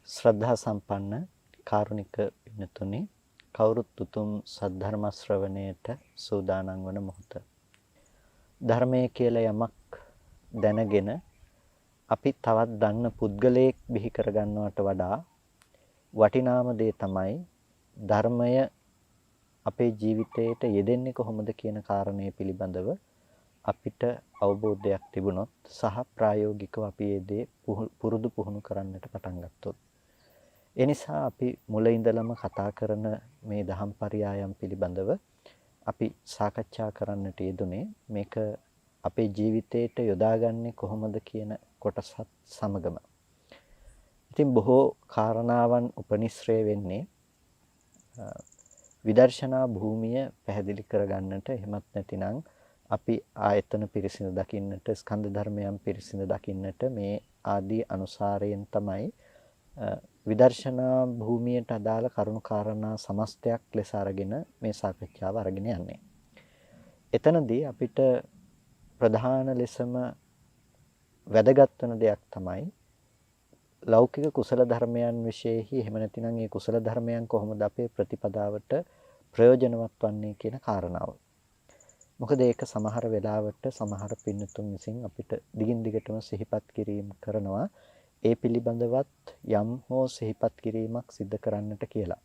ශ්‍රද්ධා සම්පන්න කාරුණික පින්තුනි කවුරුත් උතුම් සද්ධර්ම ශ්‍රවණයට සූදානම් වන මොහොත. ධර්මයේ කියලා යමක් දැනගෙන අපි තවත් දන්න පුද්ගලයෙක් බිහි කරගන්නවට වඩා වටිනාම දේ තමයි ධර්මය අපේ ජීවිතයට යෙදෙන්නේ කොහොමද කියන කාරණය පිළිබඳව අපිට අවබෝධයක් තිබුණොත් සහ ප්‍රායෝගිකව අපි මේ දේ පුරුදු පුහුණු කරන්නට පටන් ගත්තොත් එනිසා අපි මුල ඉඳලම කතා කරන මේ දහම් පරයයන් පිළිබඳව අපි සාකච්ඡා කරන්නට යෙදුනේ මේක අපේ ජීවිතයට යොදාගන්නේ කොහොමද කියන කොටසත් සමගම. ඉතින් බොහෝ කාරණාවන් උපනිශ්‍රේ වෙන්නේ විදර්ශනා භූමිය පැහැදිලි කරගන්නට, එහෙමත් නැතිනම් අපි ආයතන පිරිසිදු දකින්නට, ස්කන්ධ ධර්මයන් පිරිසිදු දකින්නට මේ ආදී අනුසාරයෙන් තමයි විදර්ශනා භූමියට අදාළ කරුණු කාරණා සමස්තයක් ලෙස අරගෙන මේ සාකච්ඡාව අරගෙන යන්නේ. එතනදී අපිට ප්‍රධාන ලෙසම වැදගත් වෙන දෙයක් තමයි ලෞකික කුසල ධර්මයන් විශේෂෙහි එහෙම නැතිනම් මේ කුසල ධර්මයන් කොහොමද අපේ ප්‍රතිපදාවට ප්‍රයෝජනවත් වන්නේ කියන කාරණාව. මොකද ඒක සමහර වෙලාවට සමහර පින්නතුන් විසින් අපිට දිගින් දිගටම සිහිපත් කිරීම කරනවා. ඒ පිළිබඳවත් යම් හෝ සිහිපත් කිරීමක් සිදු කරන්නට කියලා.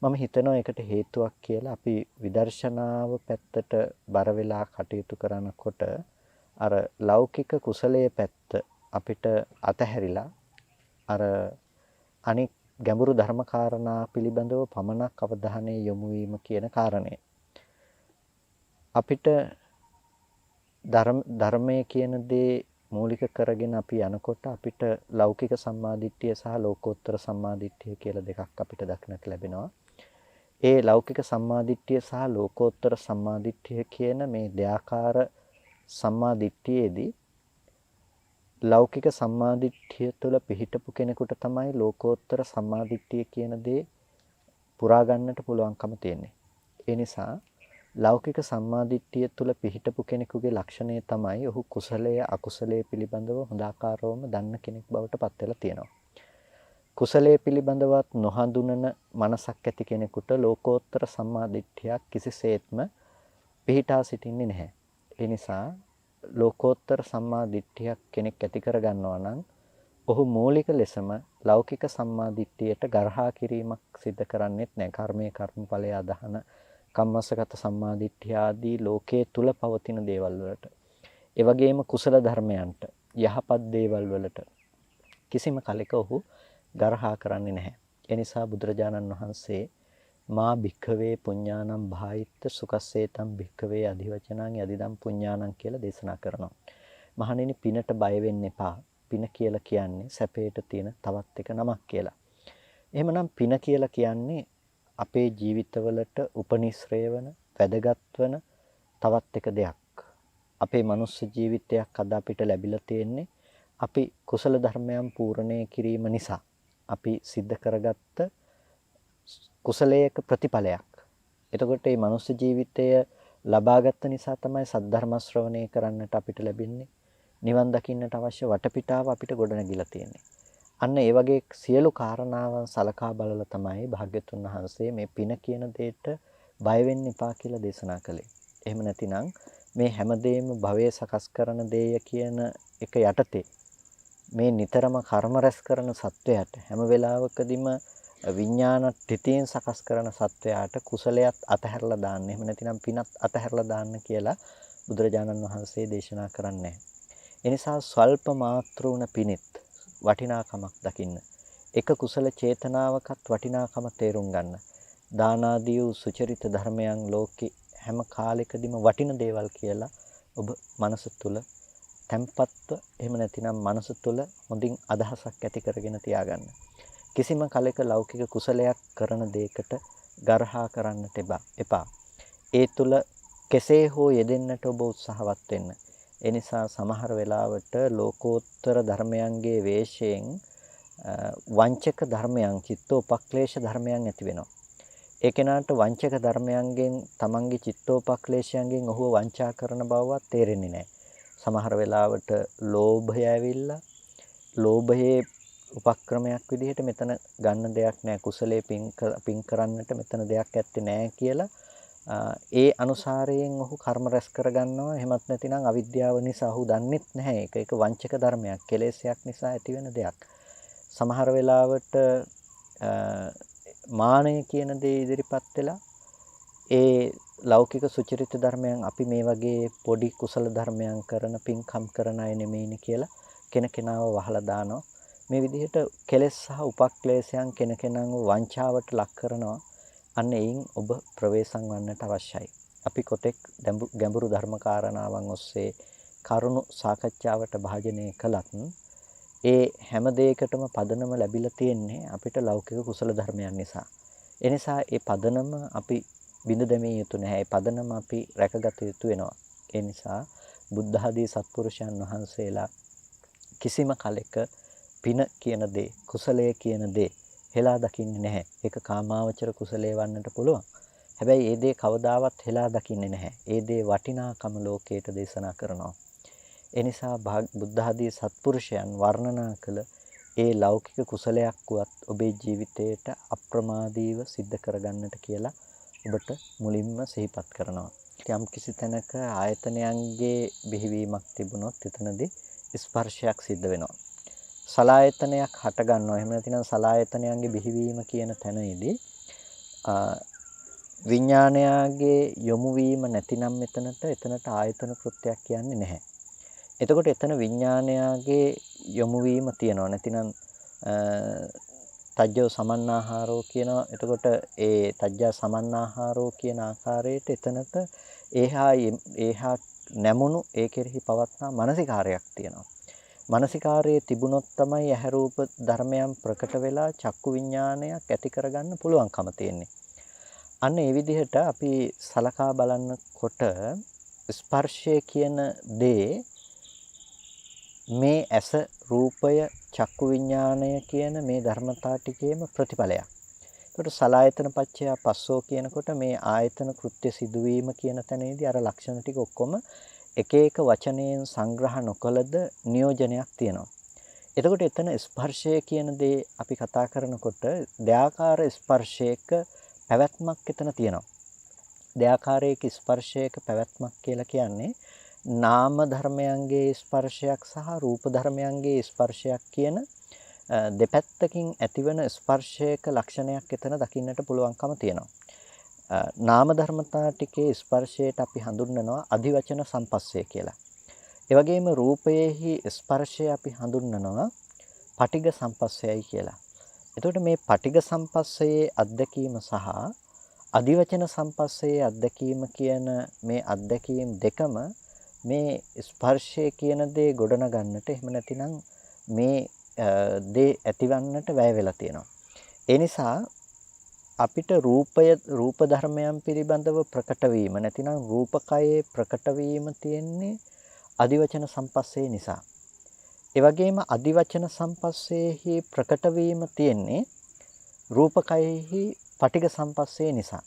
මම හිතනවා ඒකට හේතුවක් කියලා අපි විදර්ශනාව පැත්තට බර වෙලා කටයුතු කරනකොට අර ලෞකික කුසලයේ පැත්ත අපිට අතහැරිලා අර අනික් ගැඹුරු ධර්ම කාරණා පිළිබඳව පමණක් අවධානය යොමු වීම කියන කාරණය. අපිට ධර්මයේ කියන දේ මූලික කරගෙන අපි යනකොට අපිට ලෞකික සම්මාදිට්ඨිය සහ ලෝකෝත්තර සම්මාදිට්ඨිය කියලා දෙකක් අපිට දක්නට ලැබෙනවා. ඒ ලෞකික සම්මාදිට්ඨිය සහ ලෝකෝත්තර සම්මාදිට්ඨිය කියන මේ දෙආකාර සම්මාදිට්ඨියේදී ලෞකික සම්මාදිට්ඨිය තුළ පිහිටපු කෙනෙකුට තමයි ලෝකෝත්තර සම්මාදිට්ඨිය කියන දේ පුරා ගන්නට පුළුවන්කම තියෙන්නේ. ඒ නිසා ලෞකික සම්මාදිට්ඨිය තුළ පිහිටපු කෙනෙකුගේ ලක්ෂණය තමයි ඔහු කුසලයේ අකුසලයේ පිළිබඳව හොඳ ආකාරවම දන්න කෙනෙක් බවට පත් වෙලා තියෙනවා. කුසලයේ පිළිබඳවත් නොහඳුනන මනසක් ඇති කෙනෙකුට ලෝකෝත්තර සම්මාදිට්ඨියක් කිසිසේත්ම පිහිටා සිටින්නේ නැහැ. ඒ නිසා ලෝකෝත්තර සම්මාදිට්ඨියක් කෙනෙක් ඇති කර ගන්නවා නම් ඔහු මූලික ලෙසම ලෞකික සම්මාදිට්ඨියට ගරහා කිරීමක් සිදු කරන්නේත් නැහැ. කර්මයේ කර්මඵලයේ අදහන කම්මස්සගත සම්මාදිට්ඨිය ආදී ලෝකයේ තුල පවතින දේවල් වලට, ඒ වගේම කුසල ධර්මයන්ට, යහපත් දේවල් වලට කිසිම කලෙක ඔහු ගරහා කරන්නේ නැහැ. ඒ නිසා බුදුරජාණන් වහන්සේ මා භික්ඛවේ පුඤ්ඤානම් භායිත්ත සුකස්සේතම් භික්ඛවේ අධිවචනං යදිදම් පුඤ්ඤානම් කියලා දේශනා කරනවා. මහණෙනි, පිනට බය වෙන්න එපා. පින කියලා කියන්නේ සැපයට තියෙන තවත් එක නමක් කියලා. එහෙමනම් පින කියලා කියන්නේ අපේ ජීවිතවලට උපනිශ්‍රේ වන වැදගත් වන තවත් එක දෙයක්. අපේ මනුස්ස ජීවිතයක් අද අපිට ලැබිලා තියෙන්නේ අපි කුසල ධර්මයන් පූර්ණේ කිරීම නිසා අපි සිද්ධ කරගත්ත කුසලයක ප්‍රතිඵලයක්. එතකොට මේ මනුස්ස ජීවිතය ලබාගත් නිසා තමයි සද්ධර්ම ශ්‍රවණය කරන්නට අපිට ලැබෙන්නේ. නිවන් දකින්නට අවශ්‍ය වටපිටාව අපිට ගොඩනැගිලා තියෙන්නේ. අන්න ඒ වගේ සියලු කාරණාවන් සලකා බලලා තමයි භාග්‍යතුන් වහන්සේ මේ පින කියන දෙයට බය වෙන්න එපා කියලා දේශනා කළේ. එහෙම නැතිනම් මේ හැමදේම භවයේ සකස් කරන දේය කියන එක යටතේ මේ නිතරම කර්ම රැස් කරන සත්වයාට හැම වෙලාවකදීම විඥාන ත්‍ිතයෙන් සකස් කරන සත්වයාට කුසලයක් අතහැරලා දාන්න. එහෙම නැතිනම් පිනත් අතහැරලා දාන්න කියලා බුදුරජාණන් වහන්සේ දේශනා කරන්නේ. ඒ නිසා ස්වල්ප මාත්‍රුණ පිනිත් වටිනාකමක් දකින්න. එක කුසල චේතනාවකත් වටිනාකම තේරුම් ගන්න. දාන ආදී වූ සුචරිත ධර්මයන් ලෝකේ හැම කාලෙකදීම වටින දේවල් කියලා ඔබ මනස තුල තැම්පත්ව, එහෙම නැතිනම් මනස තුල හොඳින් අදහසක් ඇති කරගෙන තියාගන්න. කිසිම කලෙක ලෞකික කුසලයක් කරන දෙයකට ගරහා කරන්නට එපා. ඒ තුල කෙසේ හෝ යෙදෙන්නට ඔබ උත්සාහවත් වෙන්න. ඒ නිසා සමහර වෙලාවට ලෝකෝත්තර ධර්මයන්ගේ වේශයෙන් වංචක ධර්මයන්, චිත්තෝපක්ලේශ ධර්මයන් ඇති වෙනවා. ඒ කෙනාට වංචක ධර්මයන්ගෙන් තමන්ගේ චිත්තෝපක්ලේශයන්ගෙන් ඔහුව වංචා කරන බවවත් තේරෙන්නේ නැහැ. සමහර වෙලාවට ලෝභය ඇවිල්ලා ලෝභයේ උපක්‍රමයක් විදිහට මෙතන ගන්න දෙයක් නැහැ. කුසලයේ පින් කරන්නට මෙතන දෙයක් ඇත්තේ නැහැ කියලා ඒ අනුසාරයෙන් ඔහු කර්ම රැස් කරගන්නවා. එහෙමත් නැතිනම් අවිද්‍යාව නිසා ඔහු දන්නෙත් නැහැ. ඒක වංචක ධර්මයක්, කෙලෙසයක් නිසා ඇතිවෙන දෙයක්. සමහර වෙලාවට මානය කියන දේ ඉදිරිපත් වෙලා ඒ ලෞකික සුචරිත ධර්මයන් අපි මේ වගේ පොඩි කුසල ධර්මයන් කරන පින්කම් කරන අය නෙමෙයිනි කියලා කෙනකෙනාව වහලා දානවා. මේ විදිහට කෙලෙස් සහ උපක්ලේශයන් කෙනකෙනාව වංචාවට ලක් කරනවා. අන්න එයින් ඔබ ප්‍රවේශම් වන්නට අවශ්‍යයි. අපි කොතෙක් ගැඹුරු ධර්ම කාරණාවන් ඔස්සේ කරුණු සාකච්ඡාවට භාජනය කළත් ඒ හැම දෙයකටම පදනම ලැබිලා තියෙන්නේ අපිට ලෞකික කුසල ධර්මයන් නිසා. ඒ නිසා ඒ පදනම අපි බිඳ දැමිය යුතු නැහැ. ඒ පදනම අපි රැකගත යුතු වෙනවා. ඒ නිසා බුද්ධ ආදී සත්පුරුෂයන් වහන්සේලා කිසිම කලෙක පින කියන දේ, කුසලය කියන දේ හෙලා දකින්නේ නැහැ. ඒක කාමාවචර කුසලයේ වන්නට පුළුවන්. හැබැයි ඒ දේ කවදාවත් හෙලා දකින්නේ නැහැ. ඒ දේ වටිනාකම ලෝකයට දේශනා කරනවා. ඒ නිසා බුද්ධ ආදී සත්පුරුෂයන් වර්ණනා කළ ඒ ලෞකික කුසලයක් වුවත් ඔබේ ජීවිතයට අප්‍රමාදීව සිද්ධ කරගන්නට කියලා ඔබට මුලින්ම සිහිපත් කරනවා. යම් කිසි තැනක ආයතනයන්ගේ බිහිවීමක් තිබුණොත් එතනදී ස්පර්ශයක් සිද්ධ වෙනවා. සලායතනයක් හට ගන්නවා. එහෙම නැතිනම් සලායතනයන්ගේ බිහිවීම කියන තැනදී විඥානයාගේ යොමු වීම නැතිනම් එතනට ආයතන කෘත්‍යයක් කියන්නේ නැහැ. එතකොට එතන විඥානයාගේ යොමු වීම තියෙනවා. නැතිනම් තජ්ජෝ සමන්නාහාරෝ කියනවා. එතකොට ඒ තජ්ජා සමන්නාහාරෝ කියන ආකාරයට එතනට ඒහා නැමුණු ඒ කෙරෙහි පවත්නා මානසිකාරයක් තියෙනවා. මානසිකාරයේ තිබුණොත් තමයි ඇහැ රූප ධර්මයන් ප්‍රකට වෙලා චක්කු විඥානයක් ඇති කරගන්න පුළුවන්කම තියෙන්නේ. අන්න ඒ විදිහට අපි සලකා බලනකොට ස්පර්ශය කියන දේ මේ ඇස රූපය චක්කු විඥානය කියන මේ ධර්මතා ටිකේම ප්‍රතිඵලයක්. ඒකට සලායතන පච්චය පස්සෝ කියනකොට මේ ආයතන කෘත්‍ය සිදුවීම කියන තැනේදී අර ලක්ෂණ ටික ඔක්කොම එක එක වචනයෙන් සංග්‍රහ නොකළද නියෝජනයක් තියෙනවා. එතකොට එතන ස්පර්ශය කියන දේ අපි කතා කරනකොට දෙආකාර ස්පර්ශයක පැවැත්මක් එතන තියෙනවා. දෙආකාරයක ස්පර්ශයක පැවැත්මක් කියලා කියන්නේ නාම ධර්මයන්ගේ ස්පර්ශයක් සහ රූප ධර්මයන්ගේ ස්පර්ශයක් කියන දෙපැත්තකින් ඇතිවන ස්පර්ශයක ලක්ෂණයක් එතන දකින්නට පුළුවන්කම තියෙනවා. නාම ධර්මතා ටිකේ ස්පර්ශයට අපි හඳුන්වනවා අධිවචන සම්පස්සේ කියලා. ඒ වගේම රූපයේහි ස්පර්ශය අපි හඳුන්වනවා පටිඝ සම්පස්සයයි කියලා. එතකොට මේ පටිඝ සම්පස්සයේ අත්දැකීම සහ අධිවචන සම්පස්සයේ අත්දැකීම කියන මේ අත්දැකීම් දෙකම මේ ස්පර්ශය කියන දේ ගොඩනගන්නට එහෙම නැතිනම් මේ දේ ඇතිවන්නට වැය වෙලා තියෙනවා. ඒ නිසා අපිට රූප ධර්මයන් පිළිබඳව ප්‍රකට වීම නැතිනම් රූපකයේ ප්‍රකට වීම තියෙන්නේ අධිවචන සම්පස්සේ නිසා. ඒ වගේම අධිවචන සම්පස්සේහි ප්‍රකට වීම තියෙන්නේ රූපකයෙහි පටිඝ සම්පස්සේ නිසා.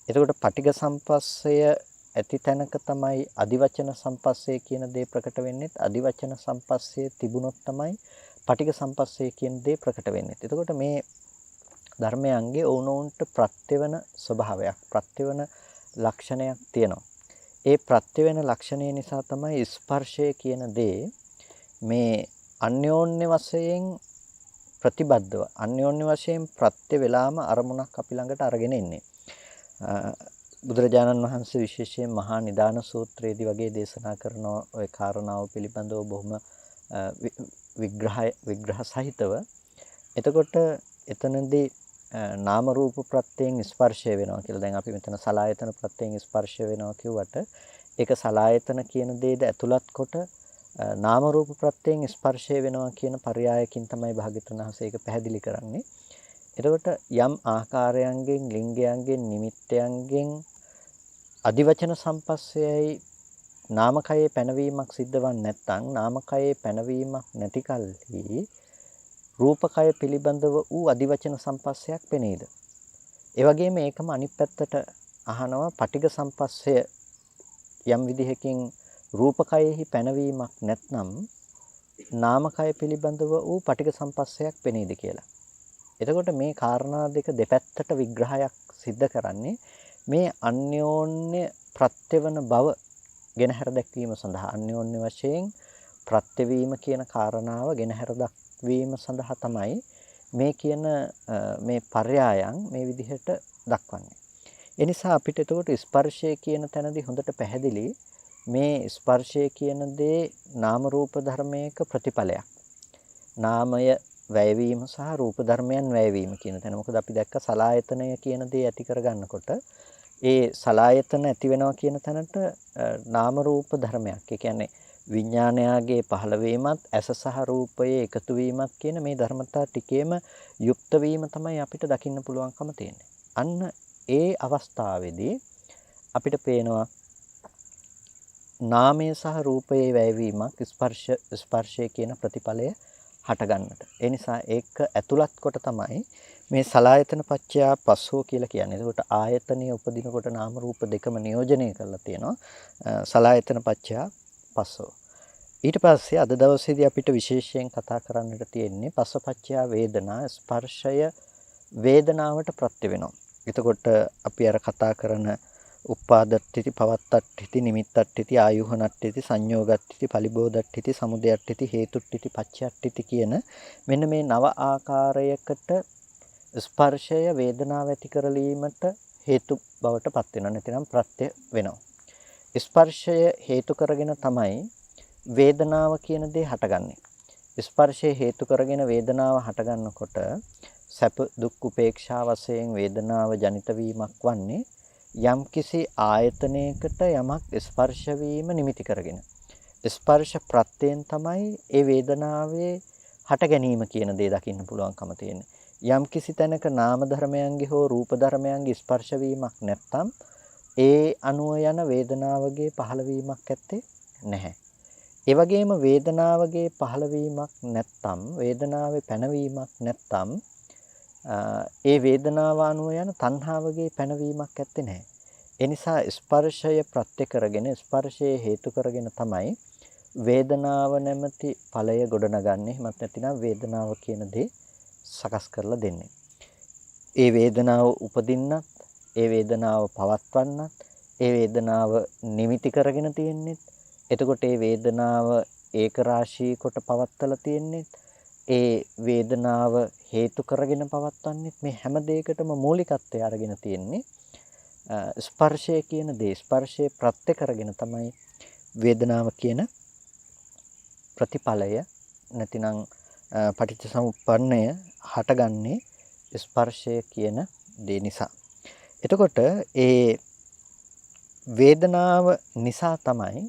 එතකොට පටිඝ සම්පස්සය ඇති තැනක තමයි අධිවචන සම්පස්සේ කියන දේ ප්‍රකට වෙන්නේ. අධිවචන සම්පස්සේ තිබුණොත් තමයි පටිඝ සම්පස්සේ කියන දේ ප්‍රකට වෙන්නේ. එතකොට මේ ධර්මයන්ගේ ඕනෝන්ට ප්‍රත්‍යවන ස්වභාවයක්, ප්‍රත්‍යවන ලක්ෂණයක් තියෙනවා. ඒ ප්‍රත්‍යවන ලක්ෂණය නිසා තමයි ස්පර්ශය කියන දේ මේ අන්‍යෝන්‍ය වශයෙන් ප්‍රතිබද්ධව, අන්‍යෝන්‍ය වශයෙන් ප්‍රත්‍ය වේලාම අරමුණක් අපි ළඟට අරගෙන එන්නේ. බුදුරජාණන් වහන්සේ විශේෂයෙන් මහා නිදාන සූත්‍රයේදී වගේ දේශනා කරන ওই කාරණාව පිළිබඳව බොහොම විග්‍රහ සහිතව. එතකොට එතනදී නාම රූප ප්‍රත්‍යයෙන් ස්පර්ශය වෙනවා කියලා. දැන් අපි මෙතන සලායතන ප්‍රත්‍යයෙන් ස්පර්ශය වෙනවා කිව්වට ඒක සලායතන කියන දේද ඇතුළත් කොට නාම රූප ප්‍රත්‍යයෙන් ස්පර්ශය වෙනවා කියන පරයයකින් තමයි භාග්‍යවතුන් වහන්සේ ඒක පැහැදිලි කරන්නේ. එතකොට යම් ආකාරයන්ගෙන් ලිංගයන්ගෙන් නිමිත්තයන්ගෙන් අධිවචන සම්පස්සයයි නාමකයේ පැනවීමක් සිද්ධ වන්නේ නැත්නම් නාමකයේ පැනවීමක් නැති කල්හි රූපකය පිළිබඳව වූ අධිවචන සම්පස්සයක් පෙනේද? ඒ වගේම ඒකම අනිත් පැත්තට අහනවා පටිඝ සම්පස්සය යම් විදිහකින් රූපකයෙහි පැනවීමක් නැත්නම් නාමකය පිළිබඳව වූ පටිඝ සම්පස්සයක් පෙනීද කියලා. එතකොට මේ කාරණා දෙක දෙපැත්තට විග්‍රහයක් සිද්ධ කරන්නේ මේ අන්‍යෝන්‍ය ප්‍රත්‍යවන බව ගෙනහැර දැක්වීම සඳහා අන්‍යෝන්‍ය වශයෙන් ප්‍රත්‍යවීම කියන කාරණාව ගෙනහැර දක්වීම සඳහා තමයි මේ කියන මේ පර්යායන් මේ විදිහට දක්වන්නේ. ඒ නිසා අපිට එතකොට ස්පර්ශය කියන තැනදී හොඳට පැහැදිලි මේ ස්පර්ශය කියන දේ නාම රූප ධර්මයක ප්‍රතිඵලයක්. නාමය වැයවීම සහ රූප ධර්මයන් වැයවීම කියන තැන. මොකද අපි දැක්ක සලායතනය කියන දේ ඇති කරගන්නකොට ඒ සලායතන ඇති වෙනවා කියන තැනට නාම රූප ධර්මයක්. ඒ කියන්නේ විඥානයාගේ පහළවීමත් ඇස සහ රූපයේ එකතු වීමත් කියන මේ ධර්මතා ටිකේම යුක්ත වීම තමයි අපිට දකින්න පුළුවන්කම තියෙන්නේ. අන්න ඒ අවස්ථාවේදී අපිට පේනවා නාමය සහ රූපයේ වැයවීමක් ස්පර්ශය කියන ප්‍රතිඵලය හටගන්නට. ඒ නිසා ඒක ඇතුළත් කොට තමයි මේ සලායතන පච්චයා පස්සෝ කියලා කියන්නේ. ඒකට ආයතනයේ උපදිනකොට නාම රූප දෙකම නියෝජනය කරලා තියෙනවා. සලායතන පච්චයා පස්සෝ. ඊට පස්සේ අද දවසේදී අපිට විශේෂයෙන් කතා කරන්නට තියෙන්නේ පස්සපච්චයා වේදනා ස්පර්ශය වේදනාවට ප්‍රත්‍ය වෙනවා. එතකොට අපි අර කතා කරන උප්පාදට්ඨිති පවත්තට්ඨිති නිමිත්තට්ඨිති ආයුහනට්ඨිති සංයෝගට්ඨිති පලිබෝධට්ඨිති සමුදයට්ඨිති හේතුට්ඨිති පච්චයට්ඨිති කියන මෙන්න මේ නව ආකාරයකට ස්පර්ශය වේදනාව ඇති කරලීමට හේතු බවට පත් වෙනවා. නැතිනම් ප්‍රත්‍ය වෙනවා. ස්පර්ශය හේතු කරගෙන තමයි වේදනාව කියන දේ හටගන්නේ. ස්පර්ශය හේතු කරගෙන වේදනාව හටගන්නකොට සැප දුක් උපේක්ෂා වශයෙන් වේදනාව ජනිත වීමක් වන්නේ යම්කිසි ආයතනයකට යමක් ස්පර්ශ වීම නිමිති කරගෙන. ස්පර්ශ ප්‍රත්‍යයෙන් තමයි ඒ වේදනාවේ හට ගැනීම කියන දේ දකින්න පුළුවන්කම තියෙන්නේ. යම්කිසි තැනක නාම ධර්මයන්ගේ හෝ රූප ධර්මයන්ගේ ස්පර්ශ වීමක් නැත්නම් ඒ අනුව යන වේදනාවගේ පහළවීමක් ඇත්තේ නැහැ. ඒ වගේම වේදනාවගේ පහළවීමක් නැත්නම් වේදනාවේ පැනවීමක් නැත්නම් ඒ වේදනාව අනුව යන තණ්හාවගේ පැනවීමක් ඇත්තේ නැහැ. ඒ නිසා ස්පර්ශය ප්‍රත්‍ය කරගෙන ස්පර්ශයේ හේතු කරගෙන තමයි වේදනාව නැමැති ඵලය ගොඩනගන්නේ. එහෙමත් නැතිනම් වේදනාව කියන දේ සකස් කරලා දෙන්නේ. ඒ වේදනාව උපදින්නත්, ඒ වේදනාව පවත්වන්නත්, ඒ වේදනාව නිමිති කරගෙන තියෙන්නේ. එතකොට ඒ වේදනාව ඒක රාශී කොට පවත්වලා තියෙන්නේ. ඒ වේදනාව හේතු කරගෙන පවත්වන්නේ මේ හැම දෙයකටම මූලිකත්වය අරගෙන තියෙන්නේ ස්පර්ශය කියන දේ. ස්පර්ශයේ ප්‍රත්‍ය කරගෙන තමයි වේදනාව කියන ප්‍රතිඵලය නැතිනම් පටිච්චසමුප්පන්නය හටගන්නේ ස්පර්ශය කියන දේ නිසා. එතකොට ඒ වේදනාව නිසා තමයි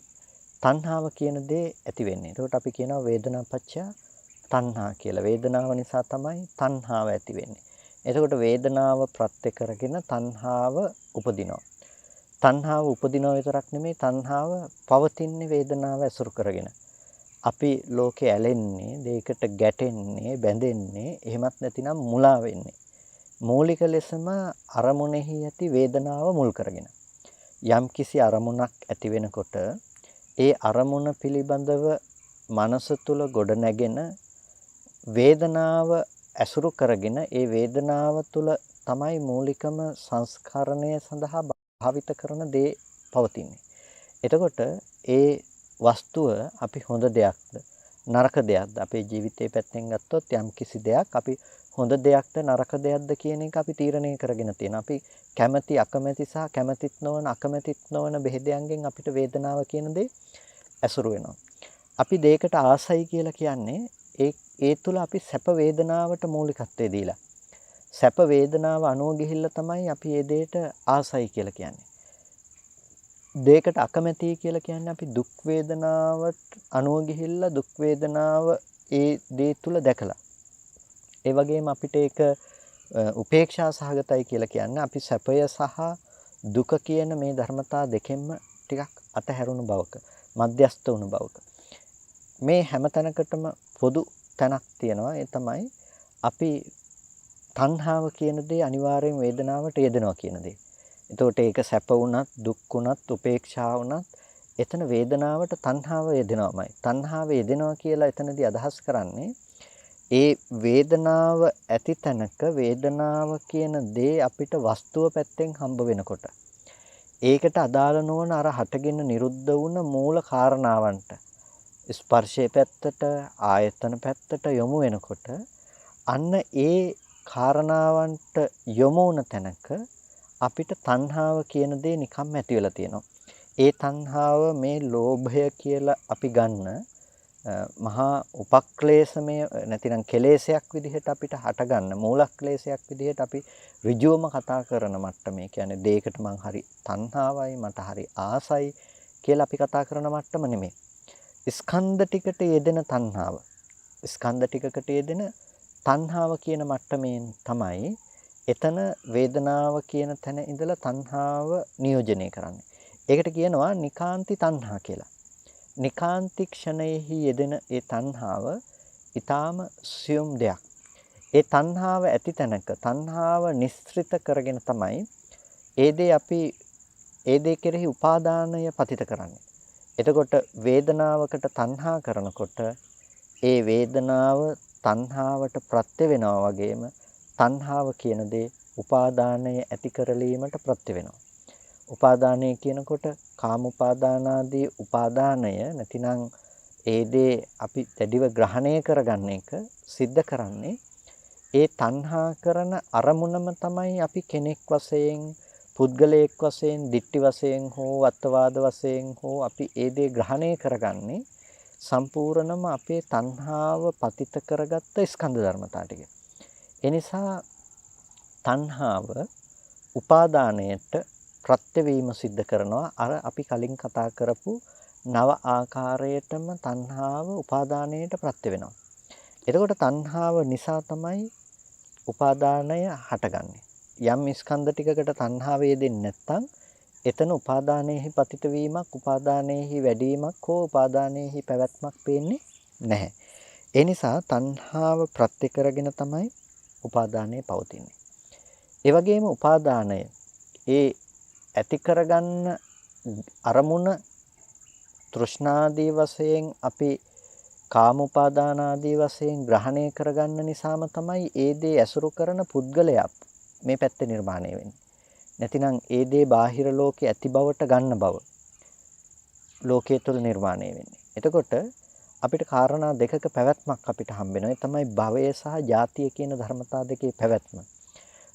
තණ්හාව කියන දේ ඇති වෙන්නේ. එතකොට අපි කියනවා වේදනාපච්චය තණ්හා කියලා. වේදනාව නිසා තමයි තණ්හාව ඇති වෙන්නේ. එතකොට වේදනාව ප්‍රත්‍ය කරගෙන තණ්හාව උපදිනවා. තණ්හාව උපදිනව විතරක් නෙමෙයි තණ්හාව පවතින්නේ වේදනාව ඇසුරු කරගෙන. අපි ලෝකේ ඇලෙන්නේ, දෙයකට ගැටෙන්නේ, බැඳෙන්නේ, එහෙමත් නැතිනම් මුලා වෙන්නේ. මූලික ලෙසම අරමුණෙහි ඇති වේදනාව මුල් කරගෙන. යම්කිසි අරමුණක් ඇති වෙනකොට ඒ අරමුණ පිළිබඳව මනස තුල ගොඩ නැගෙන වේදනාව ඇසුරු කරගෙන ඒ වේදනාව තුල තමයි මූලිකම සංස්කරණය සඳහා භාවිත කරන දේ පවතින්නේ. එතකොට ඒ වස්තුව අපි හොඳ දෙයක්ද නරක දෙයක්ද අපේ ජීවිතයේ පැත්තෙන් ගත්තොත් යම් කිසි දෙයක් අපි හොඳ දෙයක්ද නරක දෙයක්ද කියන එක අපි තීරණය කරගෙන තියෙනවා. අපි කැමැති අකමැති සහ කැමැතිත් නොවන අකමැතිත් නොවන බෙහෙදයන්ගෙන් අපිට වේදනාව කියන දේ ඇසුරු වෙනවා. අපි දෙයකට ආසයි කියලා කියන්නේ ඒ තුල අපි සැප වේදනාවට මූලිකත්වය දීලා. සැප වේදනාව අනුව ගිහිල්ලා තමයි අපි ඒ දෙයට ආසයි කියලා කියන්නේ. දෙයකට අකමැතියි කියලා කියන්නේ අපි දුක් වේදනාවට අනුව ගිහිල්ලා දුක් වේදනාව ඒ දේ තුල දැකලා. ඒ වගේම අපිට ඒක උපේක්ෂා සහගතයි කියලා කියන්නේ අපි සැපය සහ දුක කියන මේ ධර්මතා දෙකෙන්ම ටිකක් අතහැරුණු බවක, මධ්‍යස්ත වුණු බවක. මේ හැම තැනකටම පොදු තැනක් තියෙනවා. ඒ තමයි අපි තණ්හාව කියන දේ අනිවාර්යෙන් වේදනාවට යෙදෙනවා කියන දේ. එතකොට ඒක සැප වුණත්, දුක් වුණත්, උපේක්ෂා වුණත් එතන වේදනාවට තණ්හාව යෙදෙනවමයි. තණ්හාව යෙදෙනවා කියලා එතනදී අදහස් කරන්නේ ඒ වේදනාව ඇති තැනක වේදනාව කියන දේ අපිට වස්තුව පැත්තෙන් හම්බ වෙනකොට ඒකට අදාළ නොවන අර හටගෙන නිරුද්ධ වුණ මූල කාරණාවන්ට ස්පර්ශයේ පැත්තට ආයතන පැත්තට යොමු වෙනකොට අන්න ඒ කාරණාවන්ට යොමු වුණ තැනක අපිට තණ්හාව කියන දේ නිකම්ම ඇති වෙලා තියෙනවා. ඒ තණ්හාව මේ ලෝභය කියලා අපි ගන්න මහා උපක්ලේශමය නැතිනම් කෙලේශයක් විදිහට අපිට හටගන්න මූලක්ලේශයක් විදිහට අපි ඍජුවම කතා කරන මට්ටමේ කියන්නේ දෙයකට මං හරි තණ්හාවයි මට හරි ආසයි කියලා අපි කතා කරන මට්ටම නෙමෙයි. ස්කන්ධ ටිකට යෙදෙන තණ්හාව. ස්කන්ධ ටිකකට යෙදෙන තණ්හාව කියන මට්ටමෙන් තමයි එතන වේදනාව කියන තැන ඉඳලා තණ්හාව නියෝජනය කරන්නේ. ඒකට කියනවා නිකාන්ති තණ්හා කියලා. නිකාන්ති ක්ෂණයෙහි යෙදෙන ඒ තණ්හාව ඊටාම සියුම් දෙයක්. ඒ තණ්හාව ඇති තැනක තණ්හාව නිස්සෘත කරගෙන තමයි ඒ දේ කෙරෙහි උපාදානය පතිත කරන්නේ. එතකොට වේදනාවකට තණ්හා කරනකොට ඒ වේදනාව තණ්හාවට ප්‍රත්‍ය වෙනවා වගේම තණ්හාව කියන දේ උපාදානය ඇති කරලීමට ප්‍රත්‍ය වෙනවා. උපාදානය කියනකොට කාම උපාදානාදී උපාදානය නැතිනම් ඒ දේ අපි දැඩිව ග්‍රහණය කරගන්න එක සිද්ධ කරන්නේ ඒ තණ්හා කරන අරමුණම තමයි අපි කෙනෙක් වශයෙන් පුද්ගලයෙක් වශයෙන් දිට්ටි වශයෙන් හෝ අත්වාද වශයෙන් හෝ අපි ඒ දේ ග්‍රහණය කරගන්නේ සම්පූර්ණම අපේ තණ්හාව පතිත කරගත්ත ස්කන්ධ ධර්මතා ටික. ඒ නිසා තණ්හාව උපාදානයට ප්‍රත්‍යවීම සිද්ධ කරනවා අර අපි කලින් කතා කරපු නව ආකාරයටම තණ්හාව උපාදානයට ප්‍රත්‍ය වෙනවා. එතකොට තණ්හාව නිසා තමයි උපාදානය හටගන්නේ. යම් ස්කන්ධ ටිකකට තණ්හාව යෙදෙන්නේ නැත්නම් එතන උපාදානයේහි පතිත වීමක්, උපාදානයේහි වැඩිවීමක් හෝ උපාදානයේහි පැවැත්මක් පේන්නේ නැහැ. ඒ නිසා තණ්හාව ප්‍රත්‍ය කරගෙන තමයි උපාදානය පවතින්නේ. ඒ වගේම උපාදානය ඒ ඇති කරගන්න අරමුණ තෘෂ්ණාදී වශයෙන් අපි කාම උපාදානාදී වශයෙන් ග්‍රහණය කරගන්න නිසාම තමයි ඒ දේ ඇසුරු කරන පුද්ගලයා මේ පැත්තේ නිර්මාණය වෙන්නේ. නැතිනම් ඒ දේ බාහිර ලෝකේ ඇති බවට ගන්න බව ලෝකයේ තුල නිර්මාණය වෙන්නේ. එතකොට අපිට කාරණා දෙකක පැවැත්මක් අපිට හම්බ වෙනවා. ඒ තමයි භවය සහ ජාතිය කියන ධර්මතා දෙකේ පැවැත්ම.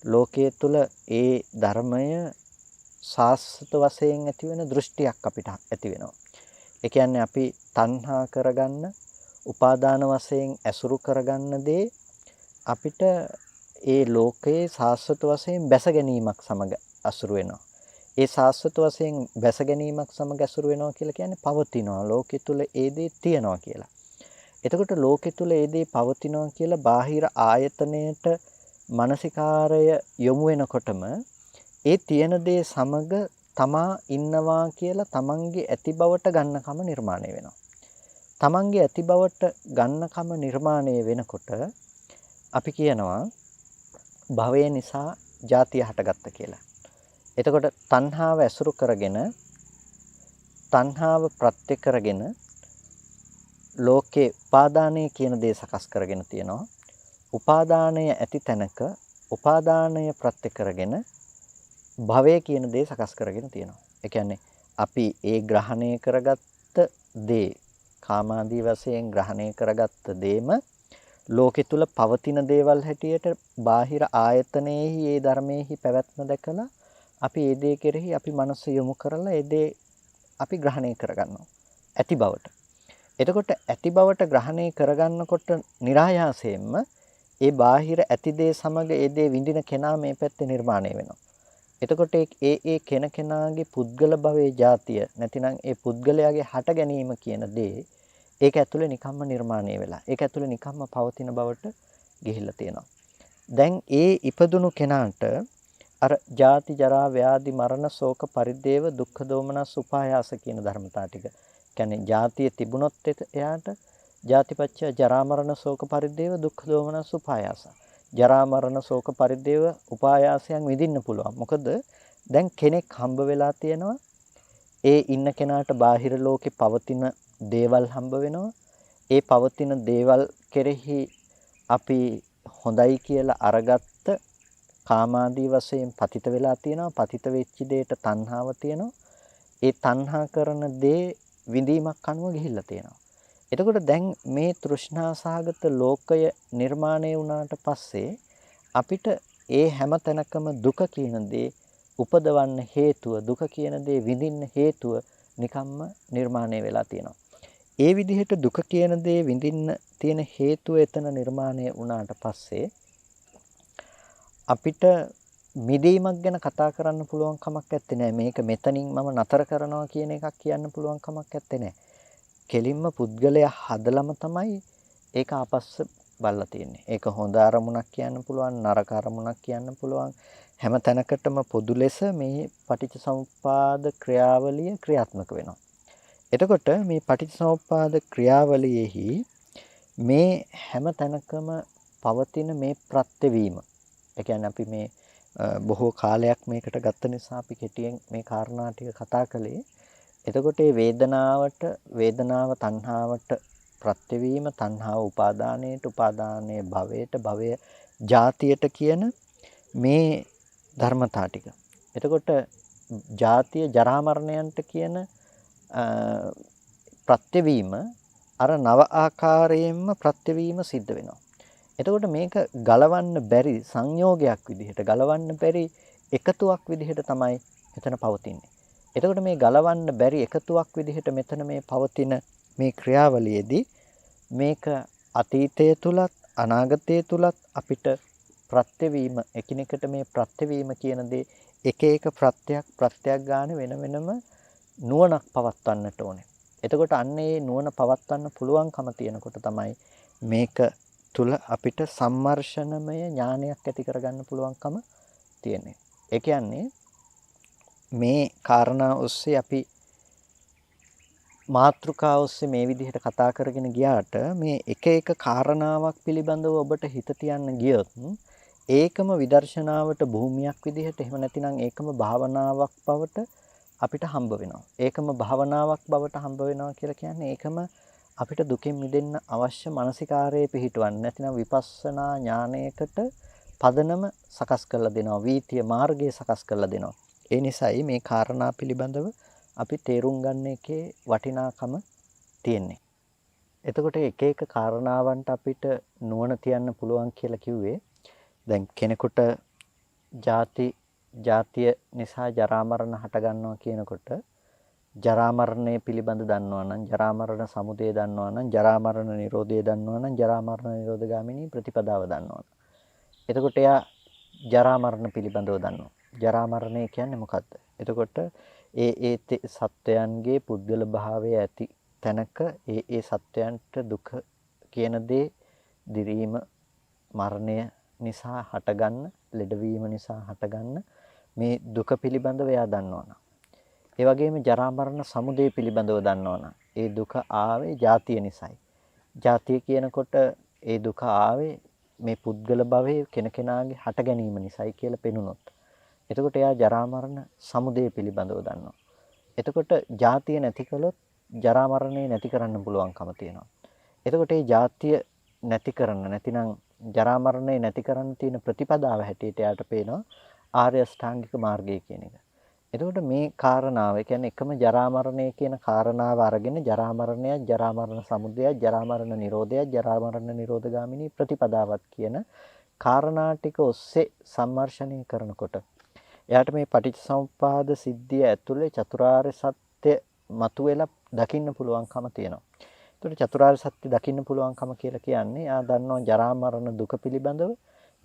ලෝකයේ තුල ඒ ධර්මය සාස්වත වශයෙන් ඇති වෙන දෘෂ්ටියක් අපිට ඇති වෙනවා. ඒ කියන්නේ අපි තණ්හා කරගන්න, උපාදාන වශයෙන් ඇසුරු කරගන්න දේ අපිට ඒ ලෝකයේ සාස්වත වශයෙන් බැස ගැනීමක් සමග අසුරු වෙනවා. ඒ සාස්වත වශයෙන් බැස ගැනීමක් සමග අසුරු වෙනවා කියලා කියන්නේ පවතිනවා. ලෝකෙ තුල ඒ දේ තියෙනවා කියලා. එතකොට ලෝකෙ තුල ඒ දේ පවතිනවා කියලා බාහිර ආයතනයට මානසිකාරය යොමු වෙනකොටම ඒ තියෙන දේ සමග තමා ඉන්නවා කියලා තමන්ගේ ඇති බවට ගන්නකම නිර්මාණය වෙනවා. තමන්ගේ ඇති බවට ගන්නකම නිර්මාණය වෙනකොට අපි කියනවා භවය නිසා ජාතිය හටගත්ත කියලා. එතකොට තණ්හාව ඇසුරු කරගෙන තණ්හාව ප්‍රත්‍ය කරගෙන ලෝකේ උපාදානය කියන දේ සකස් කරගෙන තියෙනවා. උපාදානය ඇති තැනක උපාදානය ප්‍රත්‍ය කරගෙන භවය කියන දේ සකස් කරගෙන තියෙනවා. ඒ කියන්නේ අපි ඒ ග්‍රහණය කරගත්ත දේ කාමාදී වශයෙන් ග්‍රහණය කරගත්ත දේම ලෝකෙ තුල පවතින දේවල් හැටියට බාහිර ආයතනයේහි ඒ ධර්මයේහි පැවැත්ම දැකලා අපි ඒ දේ කෙරෙහි අපි මනස යොමු කරලා ඒ දේ අපි ග්‍රහණය කරගන්නවා ඇති බවට. එතකොට ඇති බවට ග්‍රහණය කරගන්නකොට નિરાයාසයෙන්ම ඒ බාහිර ඇති දේ සමග ඒ දේ විඳින කෙනා මේ පැත්තේ නිර්මාණය වෙනවා. එතකොට ඒ කෙනාගේ පුද්ගල භවයේ ජාතිය නැතිනම් ඒ පුද්ගලයාගේ හට ගැනීම කියන දේ ඒක ඇතුලේ නිකම්ම නිර්මාණය වෙලා. ඒක ඇතුලේ නිකම්ම පවතින බවට ගිහිල්ලා තියෙනවා. දැන් ඒ ඉපදුණු කෙනාට අර ජාති ජරා ව්‍යාධි මරණ ශෝක පරිදේව දුක්ඛ දෝමනස් උපායාස කියන ධර්මතා ටික. කියන්නේ ජාතිය තිබුණොත් එයාට ජාතිපච්චය ජරා මරණ ශෝක පරිදේව දුක්ඛ දෝමනස් උපායාස. ජරා මරණ ශෝක පරිදේව උපායාසයන් විඳින්න පුළුවන්. මොකද දැන් කෙනෙක් හම්බ වෙලා තියෙනවා ඒ ඉන්න කෙනාට බාහිර ලෝකේ පවතින දේවල් හම්බ වෙනවා. ඒ පවතින දේවල් කෙරෙහි අපි හොඳයි කියලා අරගත්ත කාමාදී වශයෙන් පතිත වෙලා තියෙනවා. පතිත වෙච්ච දෙයට තණ්හාව තියෙනවා. ඒ තණ්හා කරන දේ විඳීමක් අනුව ගිහිල්ලා තියෙනවා. එතකොට දැන් මේ තෘෂ්ණා සහගත ලෝකය නිර්මාණය වුණාට පස්සේ අපිට ඒ හැම තැනකම දුක කියන දේ උපදවන්න හේතුව, දුක කියන දේ විඳින්න හේතුව නිකම්ම නිර්මාණය වෙලා තියෙනවා. ඒ විදිහට දුක කියන දේ විඳින්න තියෙන හේතුව එතන නිර්මාණය වුණාට පස්සේ අපිට මිදීමක් ගැන කතා කරන්න පුළුවන් කමක් නැත්තේ. මේක මෙතනින් මම නතර කරනවා කියන එකක් කියන්න පුළුවන් කමක් නැත්තේ. කෙලින්ම පුද්ගලයා හදලම තමයි ඒක ආපස්ස බලලා තියෙන්නේ. ඒක හොඳ අරමුණක් කියන්න පුළුවන්, නරක අරමුණක් කියන්න පුළුවන්. හැම තැනකටම පොදු ලෙස මේ පටිච්චසමුප්පාද ක්‍රියාවලිය ක්‍රියාත්මක වෙනවා. එතකොට මේ පටිච්චසමුප්පාද ක්‍රියාවලියෙහි මේ හැම තැනකම පවතින මේ ප්‍රත්‍යවීම. ඒ කියන්නේ අපි මේ බොහෝ කාලයක් මේකට ගත්ත නිසා අපි කෙටියෙන් මේ කාරණා ටික කතා කළේ. එතකොට මේ වේදනාව තණ්හාවට ප්‍රත්‍යවීම, තණ්හාව උපාදානයට, උපාදානයේ භවයට, භවය ජාතියට කියන මේ ධර්මතා ටික. එතකොට ජාතිය ජරා මරණයන්ට කියන ප්‍රත්‍යවීම අර නව ආකාරයෙන්ම ප්‍රත්‍යවීම සිද්ධ වෙනවා. එතකොට මේක ගලවන්න බැරි සංයෝගයක් විදිහට, ගලවන්න බැරි එකතුවක් විදිහට තමයි මෙතන පවතින්නේ. එතකොට මේ ගලවන්න බැරි එකතුවක් විදිහට මෙතන මේ පවතින මේ ක්‍රියාවලියේදී මේක අතීතයේ තුලත් අනාගතයේ තුලත් අපිට ප්‍රත්‍යවීම, එකිනෙකට මේ ප්‍රත්‍යවීම කියන දේ එක එක ප්‍රත්‍යක් ගන්න වෙන වෙනම නුවණක් පවත්වන්නට ඕනේ. එතකොට අන්න ඒ නුවණ පවත්වන්න පුළුවන්කම තියෙනකොට තමයි මේක තුල අපිට සම්මර්ෂණමය ඥානයක් ඇති කරගන්න පුළුවන්කම තියෙන්නේ. ඒ කියන්නේ මේ කාරණා ඔස්සේ අපි මාත්‍රිකා ඔස්සේ මේ විදිහට කතා කරගෙන ගියාට මේ එක එක කාරණාවක් පිළිබඳව ඔබට හිත තියන්න ගියොත් ඒකම විදර්ශනාවට භූමියක් විදිහට, එහෙම නැතිනම් ඒකම භාවනාවක් බවට අපිට හම්බ වෙනවා. ඒකම භාවනාවක් බවට හම්බ වෙනවා කියලා කියන්නේ ඒකම අපිට දුකෙන් මිදෙන්න අවශ්‍ය මානසිකාරයේ පිහිටවන්න. නැතිනම් විපස්සනා ඥානයකට පදනම සකස් කරලා දෙනවා. වීතිය මාර්ගය සකස් කරලා දෙනවා. ඒ නිසායි මේ කාරණා පිළිබඳව අපි තේරුම් ගන්න එකේ වටිනාකම තියෙන්නේ. එතකොට එක එක කාරණාවන්ට අපිට නුවණ තියන්න පුළුවන් කියලා කිව්වේ දැන් කෙනෙකුට ජාතිය නිසා ජරා මරණ හට ගන්නවා කියනකොට ජරා මරණය පිළිබඳ දන්නවා නම්, ජරා මරණ සමුදය දන්නවා නම්, ජරා මරණ නිරෝධය දන්නවා නම්, ජරා මරණ නිරෝධ ගාමිනී ප්‍රතිපදාව දන්නවා. එතකොට එයා ජරා මරණ පිළිබඳව දන්නවා. ජරා මරණය කියන්නේ මොකක්ද? එතකොට ඒ සත්වයන්ගේ පුද්ගල භාවය ඇති තැනක ඒ සත්වයන්ට දුක කියන දේ දිරීම, මරණය නිසා හටගන්න, ලෙඩවීම නිසා හටගන්න මේ දුක පිළිබඳව එයා දන්නවනම්, ඒ වගේම ජරා මරණ සමුදය පිළිබඳව දන්නවනම්, ඒ දුක ආවේ ජාතිය නිසායි. ජාතිය කියනකොට ඒ දුක ආවේ මේ පුද්ගල භවයේ කෙනකෙනාගේ හට ගැනීම නිසායි කියලා පෙනුනොත්, එතකොට එයා ජරා මරණ සමුදය පිළිබඳව දන්නවා. එතකොට ජාතිය නැති කළොත් ජරා මරණය නැති කරන්න පුළුවන්කම තියෙනවා. එතකොට මේ ජාතිය නැති කරන්න, නැතිනම් ජරා මරණය නැති කරන්න තියෙන ප්‍රතිපදාව හැටියට එයාට පේනවා ආර්ය අෂ්ටාංගික මාර්ගය කියන එක. එතකොට මේ කාරණාව, ඒ කියන්නේ එකම ජරා මරණය කියන කාරණාව අරගෙන ජරා මරණය, ජරා මරණ සමුදය, ජරා මරණ නිරෝධය, ජරා මරණ නිරෝධ ගාමිනී ප්‍රතිපදාවත් කියන කාරණා ටික ඔස්සේ සම්මර්ෂණය කරනකොට එයාට මේ පටිච්චසමුප්පාද සිද්ධිය ඇතුලේ චතුරාර්ය සත්‍ය මතුවෙලා දකින්න පුළුවන්කම තියෙනවා. ඒතකොට චතුරාර්ය සත්‍ය දකින්න පුළුවන්කම කියලා කියන්නේ එයා දන්නවා ජරා මරණ දුක පිළිබඳව.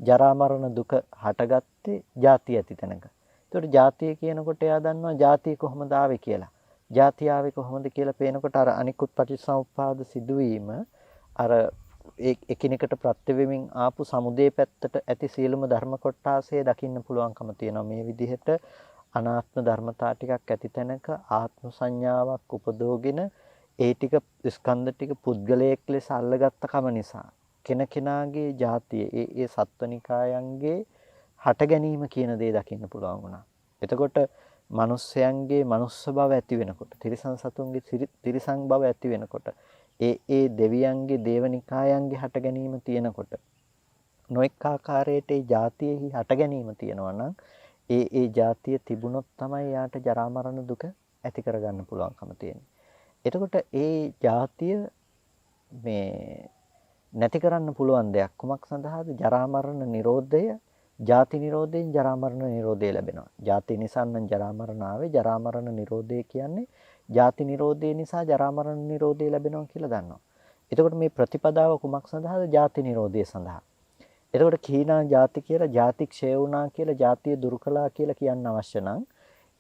ජරා මරණ දුක හටගත්තේ ජාතිය ඇති තැනක. ඒතකොට ජාතිය කියනකොට එයා දන්නවා ජාතිය කොහොමද ආවේ කියලා. ජාතිය ආවේ කොහොමද කියලා පේනකොට අර අනිකුත් පටිච්චසමුප්පාද සිදුවීම අර එකිනෙකට ප්‍රත්‍ය වෙමින් ආපු සමුදේ පැත්තට ඇති සියලුම ධර්ම කොටාසේ දකින්න පුළුවන්කම තියෙනවා. මේ විදිහට අනාත්ම ධර්මතා ටිකක් ඇති තැනක ආත්ම සංඥාවක් උපදෝගෙන ඒ ටික ස්කන්ධ ටික පුද්ගලයෙක් ලෙස අල්ලගත්ත කම නිසා කෙනකෙනාගේ ජාතිය ඒ සත්වනිකායන්ගේ හට ගැනීම කියන දේ දකින්න පුළුවන් වුණා. එතකොට මනුස්සයන්ගේ මනුස්ස බව ඇති වෙනකොට, තිරිසන් සතුන්ගේ තිරිසන් බව ඇති වෙනකොට, ඒ දෙවියන්ගේ දේවනිකායන්ගේ හට ගැනීම තියෙනකොට, නොඑක ආකාරයට ඒ જાතියෙහි හට ගැනීම තියෙනවා නම් ඒ જાතිය තිබුණොත් තමයි යාට ජරා මරණ දුක ඇති කරගන්න පුළුවන්කම තියෙන්නේ. එතකොට ඒ જાතිය මේ නැති කරන්න පුළුවන් දෙයක් කුමක් සඳහාද? ජරා මරණ නිරෝධය, ජාති නිරෝධයෙන් ජරා මරණ නිරෝධය ලැබෙනවා. ජාති නිසා නම් ජරා මරණ ආවේ. ජරා මරණ නිරෝධය කියන්නේ ජාති නිරෝධය නිසා ජරා මරණ නිරෝධය ලැබෙනවා කියලා දන්නවා. එතකොට මේ ප්‍රතිපදාව කුමක් සඳහාද? ජාති නිරෝධය සඳහා. එතකොට කීනා ಜಾති කියලා ಜಾති ක්ෂය වුණා කියලා ಜಾතිය දුරු කළා කියලා කියන්න අවශ්‍ය නම්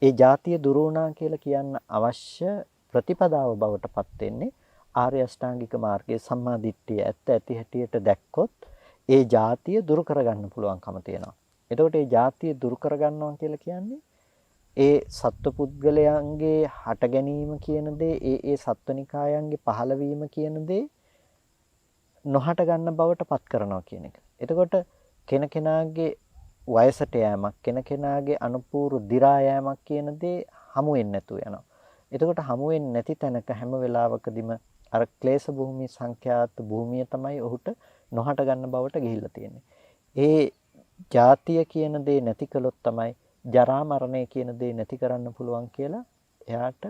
ඒ ಜಾතිය දුරු වුණා කියලා කියන්න අවශ්‍ය ප්‍රතිපදාව බවට පත් වෙන්නේ ආර්ය අෂ්ටාංගික මාර්ගයේ සම්මා දිට්ඨිය ඇත්ත ඇති හැටියට දැක්කොත් ඒ ಜಾතිය දුරු කරගන්න පුළුවන්කම තියෙනවා. එතකොට ඒ ಜಾතිය දුරු කරගන්නවා කියලා කියන්නේ ඒ සත්වපුද්ගලයන්ගේ හට ගැනීම කියන දේ ඒ සත්වනිකායන්ගේ පහළවීම කියන දේ නොහට ගන්න බවට පත් කරනවා කියන එක. එතකොට කෙනකෙනාගේ වයසට යෑමක්, කෙනකෙනාගේ අනුපූර්ව දි รา යෑමක් කියන දේ හමු වෙන්නේ නැතුව යනවා. එතකොට හමු වෙන්නේ නැති තැනක හැම වෙලාවකදීම අර ක්ලේශ භූමි සංඛ්‍යාත භූමිය තමයි ඔහුට නොහට ගන්න බවට ගිහිල්ලා තියෙන්නේ. ඒ ජාතිය කියන දේ නැති කළොත් තමයි ජරා මරණය කියන දේ නැති කරන්න පුළුවන් කියලා එයාට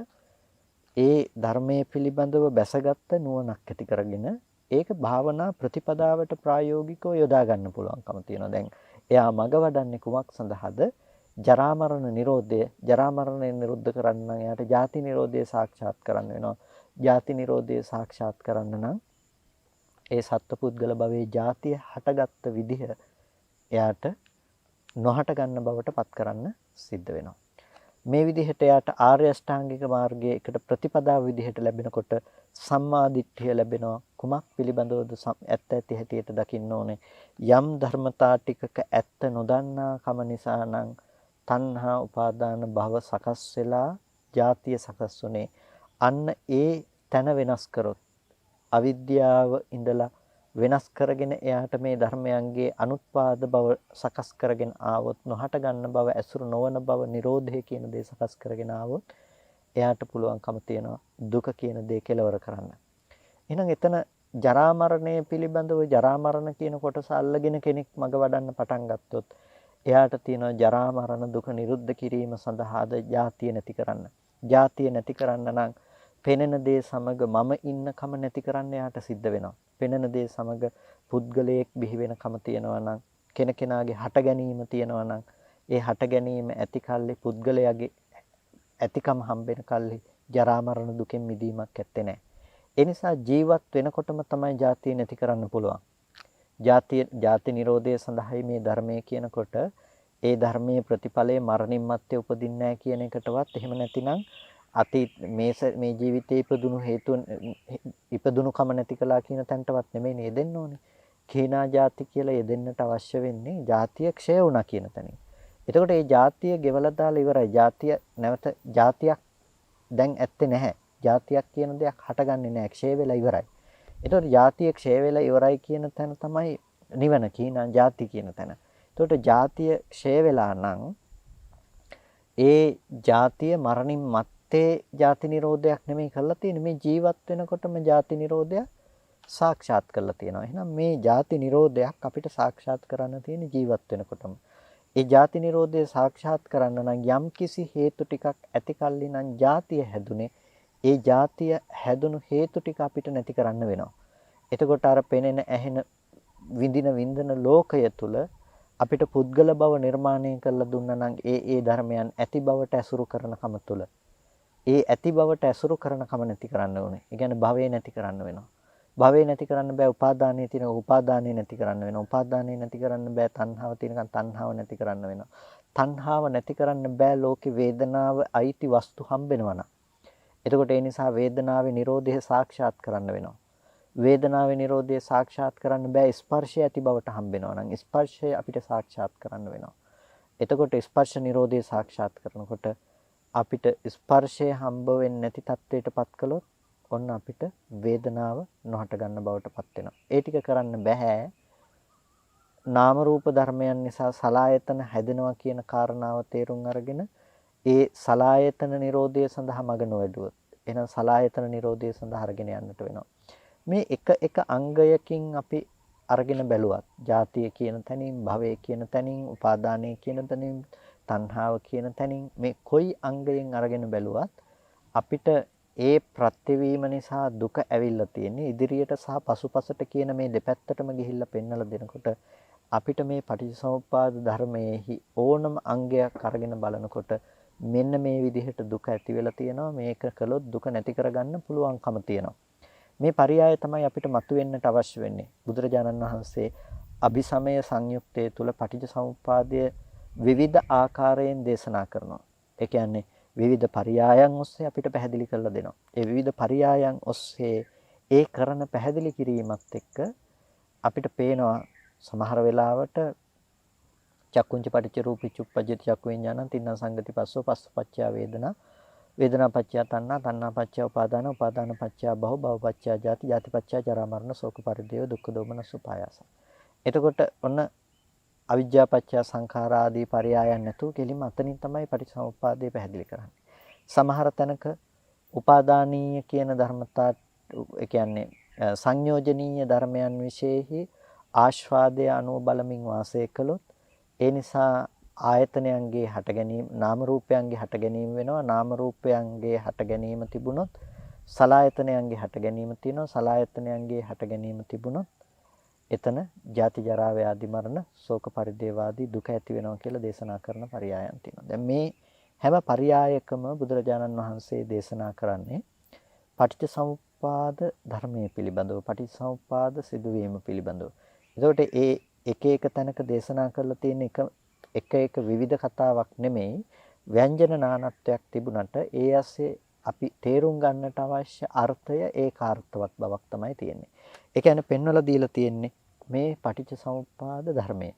ඒ ධර්මයේ පිළිබඳව බැසගත්ත නුවණක් ඇති කරගෙන ඒක භාවනා ප්‍රතිපදාවට ප්‍රායෝගිකව යොදා ගන්න පුළුවන්කම තියෙනවා. දැන් එයා මග වඩන්නේ කුමක් සඳහාද? ජරා මරණ නිරෝධය. ජරා මරණය නිරුද්ධ කරන්න නම් එයාට ජාති නිරෝධය සාක්ෂාත් කරන්න වෙනවා. ජාති නිරෝධය සාක්ෂාත් කරන්න නම් ඒ සත්පුද්ගල භවයේ ජාතිය හටගත්ත විදිහ එයාට නොහට ගන්න බවට පත් කරන්න සිද්ධ වෙනවා. මේ විදිහට එයාට ආර්ය අෂ්ටාංගික මාර්ගයේ එකට ප්‍රතිපදාව විදිහට ලැබෙනකොට සම්මා දිට්ඨිය ලැබෙනවා. කුමක් පිළිබඳවද ඇත්ත ඇති හැටියට දකින්න ඕනේ. යම් ධර්මතා ටිකක ඇත්ත නොදන්නා කම නිසා නම් තණ්හා උපාදාන භව සකස් වෙලා ජාතිය සකස් වුනේ. අන්න ඒ තන වෙනස් කරොත් අවිද්‍යාව ඉඳලා වෙනස් කරගෙන එයාට මේ ධර්මයන්ගේ අනුත්පාද බව සකස් කරගෙන ආවොත් නොහට ගන්න බව ඇසුරු නොවන බව නිරෝධය කියන දේ සකස් කරගෙන ආවොත් එයාට පුළුවන්කම තියෙනවා දුක කියන දේ කෙලවර කරන්න. එහෙනම් එතන ජරා මරණය පිළිබඳව ජරා මරණ කියන කොටස අල්ලගෙන කෙනෙක් මග වඩන්න පටන් ගත්තොත් එයාට තියෙනවා ජරා මරණ දුක නිරුද්ධ කිරීම සඳහාද ජාතිය නැති කරන්න. ජාතිය නැති කරන්න නම් පෙනෙන දේ සමග මම ඉන්නකම නැති කරන්න යාට සිද්ධ වෙනවා. පෙනෙන දේ සමග පුද්ගලයෙක් බිහි වෙනකම තියෙනවා නම් කෙනකෙනාගේ හට ගැනීම තියෙනවා නම් ඒ හට ගැනීම ඇති කල්ලි පුද්ගලයාගේ ඇතිකම හම්බෙන කල්ලි ජරා මරණ දුකෙන් මිදීමක් ඇත්තේ නැහැ. ඒ නිසා ජීවත් වෙනකොටම තමයි ජාතිය නැති කරන්න පුළුවන්. ජාති නිරෝධය සඳහායි මේ ධර්මයේ කියනකොට ඒ ධර්මයේ ප්‍රතිඵලයේ මරණින් මත්තේ උපදින්නේ නැහැ කියන එකටවත් එහෙම නැතිනම් මේ ජීවිතයේ ඉපදුණු හේතුන් ඉපදුණු කම නැති කළා කියන තැනටවත් නෙමෙයි නෙදෙන්න ඕනේ. කීනා ಜಾති කියලා යෙදෙන්නට අවශ්‍ය වෙන්නේ ಜಾතිය ක්ෂය වුණා කියන තැනින්. එතකොට මේ ಜಾතිය ගෙවලා දාලා ඉවරයි. ಜಾතිය නැවත ಜಾතියක් දැන් ඇත්තේ නැහැ. ಜಾතියක් කියන දෙයක් හටගන්නේ නැහැ. ක්ෂය වෙලා ඉවරයි. එතකොට ಜಾතිය ක්ෂය වෙලා ඉවරයි කියන තැන තමයි නිවන කීනා ಜಾති කියන තැන. එතකොට ಜಾතිය ක්ෂය වෙලා නම් ඒ ಜಾතිය මරණින් මත්තේ ಜಾති නිරෝධයක් නෙමෙයි කරලා තියෙන්නේ. මේ ජීවත් වෙනකොටම ಜಾති නිරෝධයක් සාක්ෂාත් කරලා තියෙනවා. එහෙනම් මේ ಜಾති නිරෝධයක් අපිට සාක්ෂාත් කරන්න තියෙන ජීවත් වෙනකොටම. ඒ ಜಾති නිරෝධය සාක්ෂාත් කරන්න නම් යම් කිසි හේතු ටිකක් ඇති කල්ලි නම් ಜಾතිය හැදුනේ. ඒ ಜಾතිය හැදුණු හේතු ටික අපිට නැති කරන්න වෙනවා. එතකොට අර පෙනෙන ඇහෙන විඳින ලෝකය තුල අපිට පුද්ගල බව නිර්මාණය කරලා දුන්නා නම් ඒ ධර්මයන් ඇති බවට ඇසුරු කරන කම තුල ඒ ඇති බවට ඇසුරු කරන කම නැති කරන්න ඕනේ. ඒ කියන්නේ භවය නැති කරන්න වෙනවා. භවය නැති කරන්න බෑ. උපාදානයේ තියෙන උපාදානය නැති කරන්න වෙනවා. උපාදානය නැති කරන්න බෑ. තණ්හාව තියෙනකන් තණ්හාව නැති කරන්න වෙනවා. තණ්හාව නැති කරන්න බෑ. ලෝකේ වේදනාව අයිති වස්තු හම්බෙනවා නම්. එතකොට ඒ නිසා වේදනාවේ නිරෝධය සාක්ෂාත් කරන්න වෙනවා. වේදනාවේ නිරෝධය සාක්ෂාත් කරන්න බෑ. ස්පර්ශය ඇති බවට හම්බෙනවා නම් ස්පර්ශය අපිට සාක්ෂාත් කරන්න වෙනවා. එතකොට ස්පර්ශ නිරෝධය සාක්ෂාත් කරනකොට අපිට ස්පර්ශය හම්බ වෙන්නේ නැති තත්වයටපත් කළොත් ඔන්න අපිට වේදනාව නොහට ගන්න බවටපත් වෙනවා. ඒ ටික කරන්න බෑ. නාම රූප ධර්මයන් නිසා සලායතන හැදෙනවා කියන කාරණාව තේරුම් අරගෙන ඒ සලායතන නිරෝධය සඳහා මඟ නොවැඩුවොත් එහෙනම් සලායතන නිරෝධය සඳහා අරගෙන යන්නට වෙනවා. මේ එක අංගයකින් අපි අරගෙන බැලුවත් ජාතිය කියන තැනින්, භවය කියන තැනින්, උපාදානය කියන තැනින්, තණ්හාව කියන තැනින් මේ කොයි අංගයෙන් අරගෙන බැලුවත් අපිට ඒ ප්‍රත්‍යවීම නිසා දුක ඇවිල්ලා තියෙන්නේ. ඉදිරියට සහ පසුපසට කියන මේ දෙපැත්තටම ගිහිල්ලා පෙන්වලා දෙනකොට අපිට මේ පටිච්චසමුප්පාද ධර්මයේහි ඕනම අංගයක් අරගෙන බලනකොට මෙන්න මේ විදිහට දුක ඇති වෙලා තියෙනවා. මේක කළොත් දුක නැති කරගන්න පුළුවන්කම තියෙනවා. මේ පරයය තමයි අපිට මතුවෙන්නට අවශ්‍ය වෙන්නේ. බුදුරජාණන් වහන්සේ අභිසමය සංයුත්තේ තුල පටිච්චසමුප්පාදය විවිධ ආකාරයෙන් දේශනා කරනවා. ඒ කියන්නේ විවිධ පරයයන් ඔස්සේ අපිට පැහැදිලි කරලා දෙනවා. ඒ විවිධ පරයයන් ඔස්සේ ඒ කරන පැහැදිලි කිරීමත් එක්ක අපිට පේනවා සමහර වෙලාවට චක්කුංච පටිච්ච රූපී චුප්පජ්ජති චක්කු විඤ්ඤාණං තින්න සංගති පස්සෝ පස්සපච්චය වේදනා වේදනා පච්චය තණ්හා තණ්හා පච්චය උපාදාන උපාදාන පච්චය භව භව පච්චය ජාති ජාති පච්චය ජරා මරණ ශෝක පරිදේව දුක්ඛ දෝමනස් උපායාස. එතකොට ඔන්න අවිජ්ජා පච්චය සංඛාරා ආදී පරයයන් නැතුව කෙලින්ම අතනින් තමයි පටිච්චසමුප්පාදය පැහැදිලි කරන්නේ. සමහර තැනක උපාදානීය කියන ධර්මතා ඒ කියන්නේ සංයෝජනීය ධර්මයන් විශේෂෙහි ආස්වාදය අනුව බලමින් වාසය කළොත් ඒ නිසා ආයතනයන්ගේ හට ගැනීම නාම රූපයන්ගේ හට ගැනීම වෙනවා. නාම රූපයන්ගේ හට ගැනීම තිබුණොත් සලආයතනයන්ගේ හට ගැනීම තියෙනවා. සලආයතනයන්ගේ හට ගැනීම තිබුණොත් එතන ජාති ජරා ව්‍යාධි මරණ ශෝක පරිදේව ආදී දුක ඇති වෙනවා කියලා දේශනා කරන පරයයන් තියෙනවා. දැන් මේ හැම පරයයකම බුදුරජාණන් වහන්සේ දේශනා කරන්නේ පටිච්චසමුප්පාද ධර්මයේ පිළිබඳව, පටිච්චසමුප්පාද සිදුවීම පිළිබඳව. එතකොට ඒ එක තැනක දේශනා කරලා තියෙන එක විවිධ කතාවක් නෙමෙයි, ව්‍යංජන නානත්වයක් තිබුණට ඒ ඇස්සේ අපි තේරුම් ගන්නට අවශ්‍ය අර්ථය ඒකාර්ථවත් බවක් තමයි තියෙන්නේ. ඒ කියන්නේ පෙන්වලා දීලා තියෙන්නේ මේ පටිච්චසමුප්පාද ධර්මය.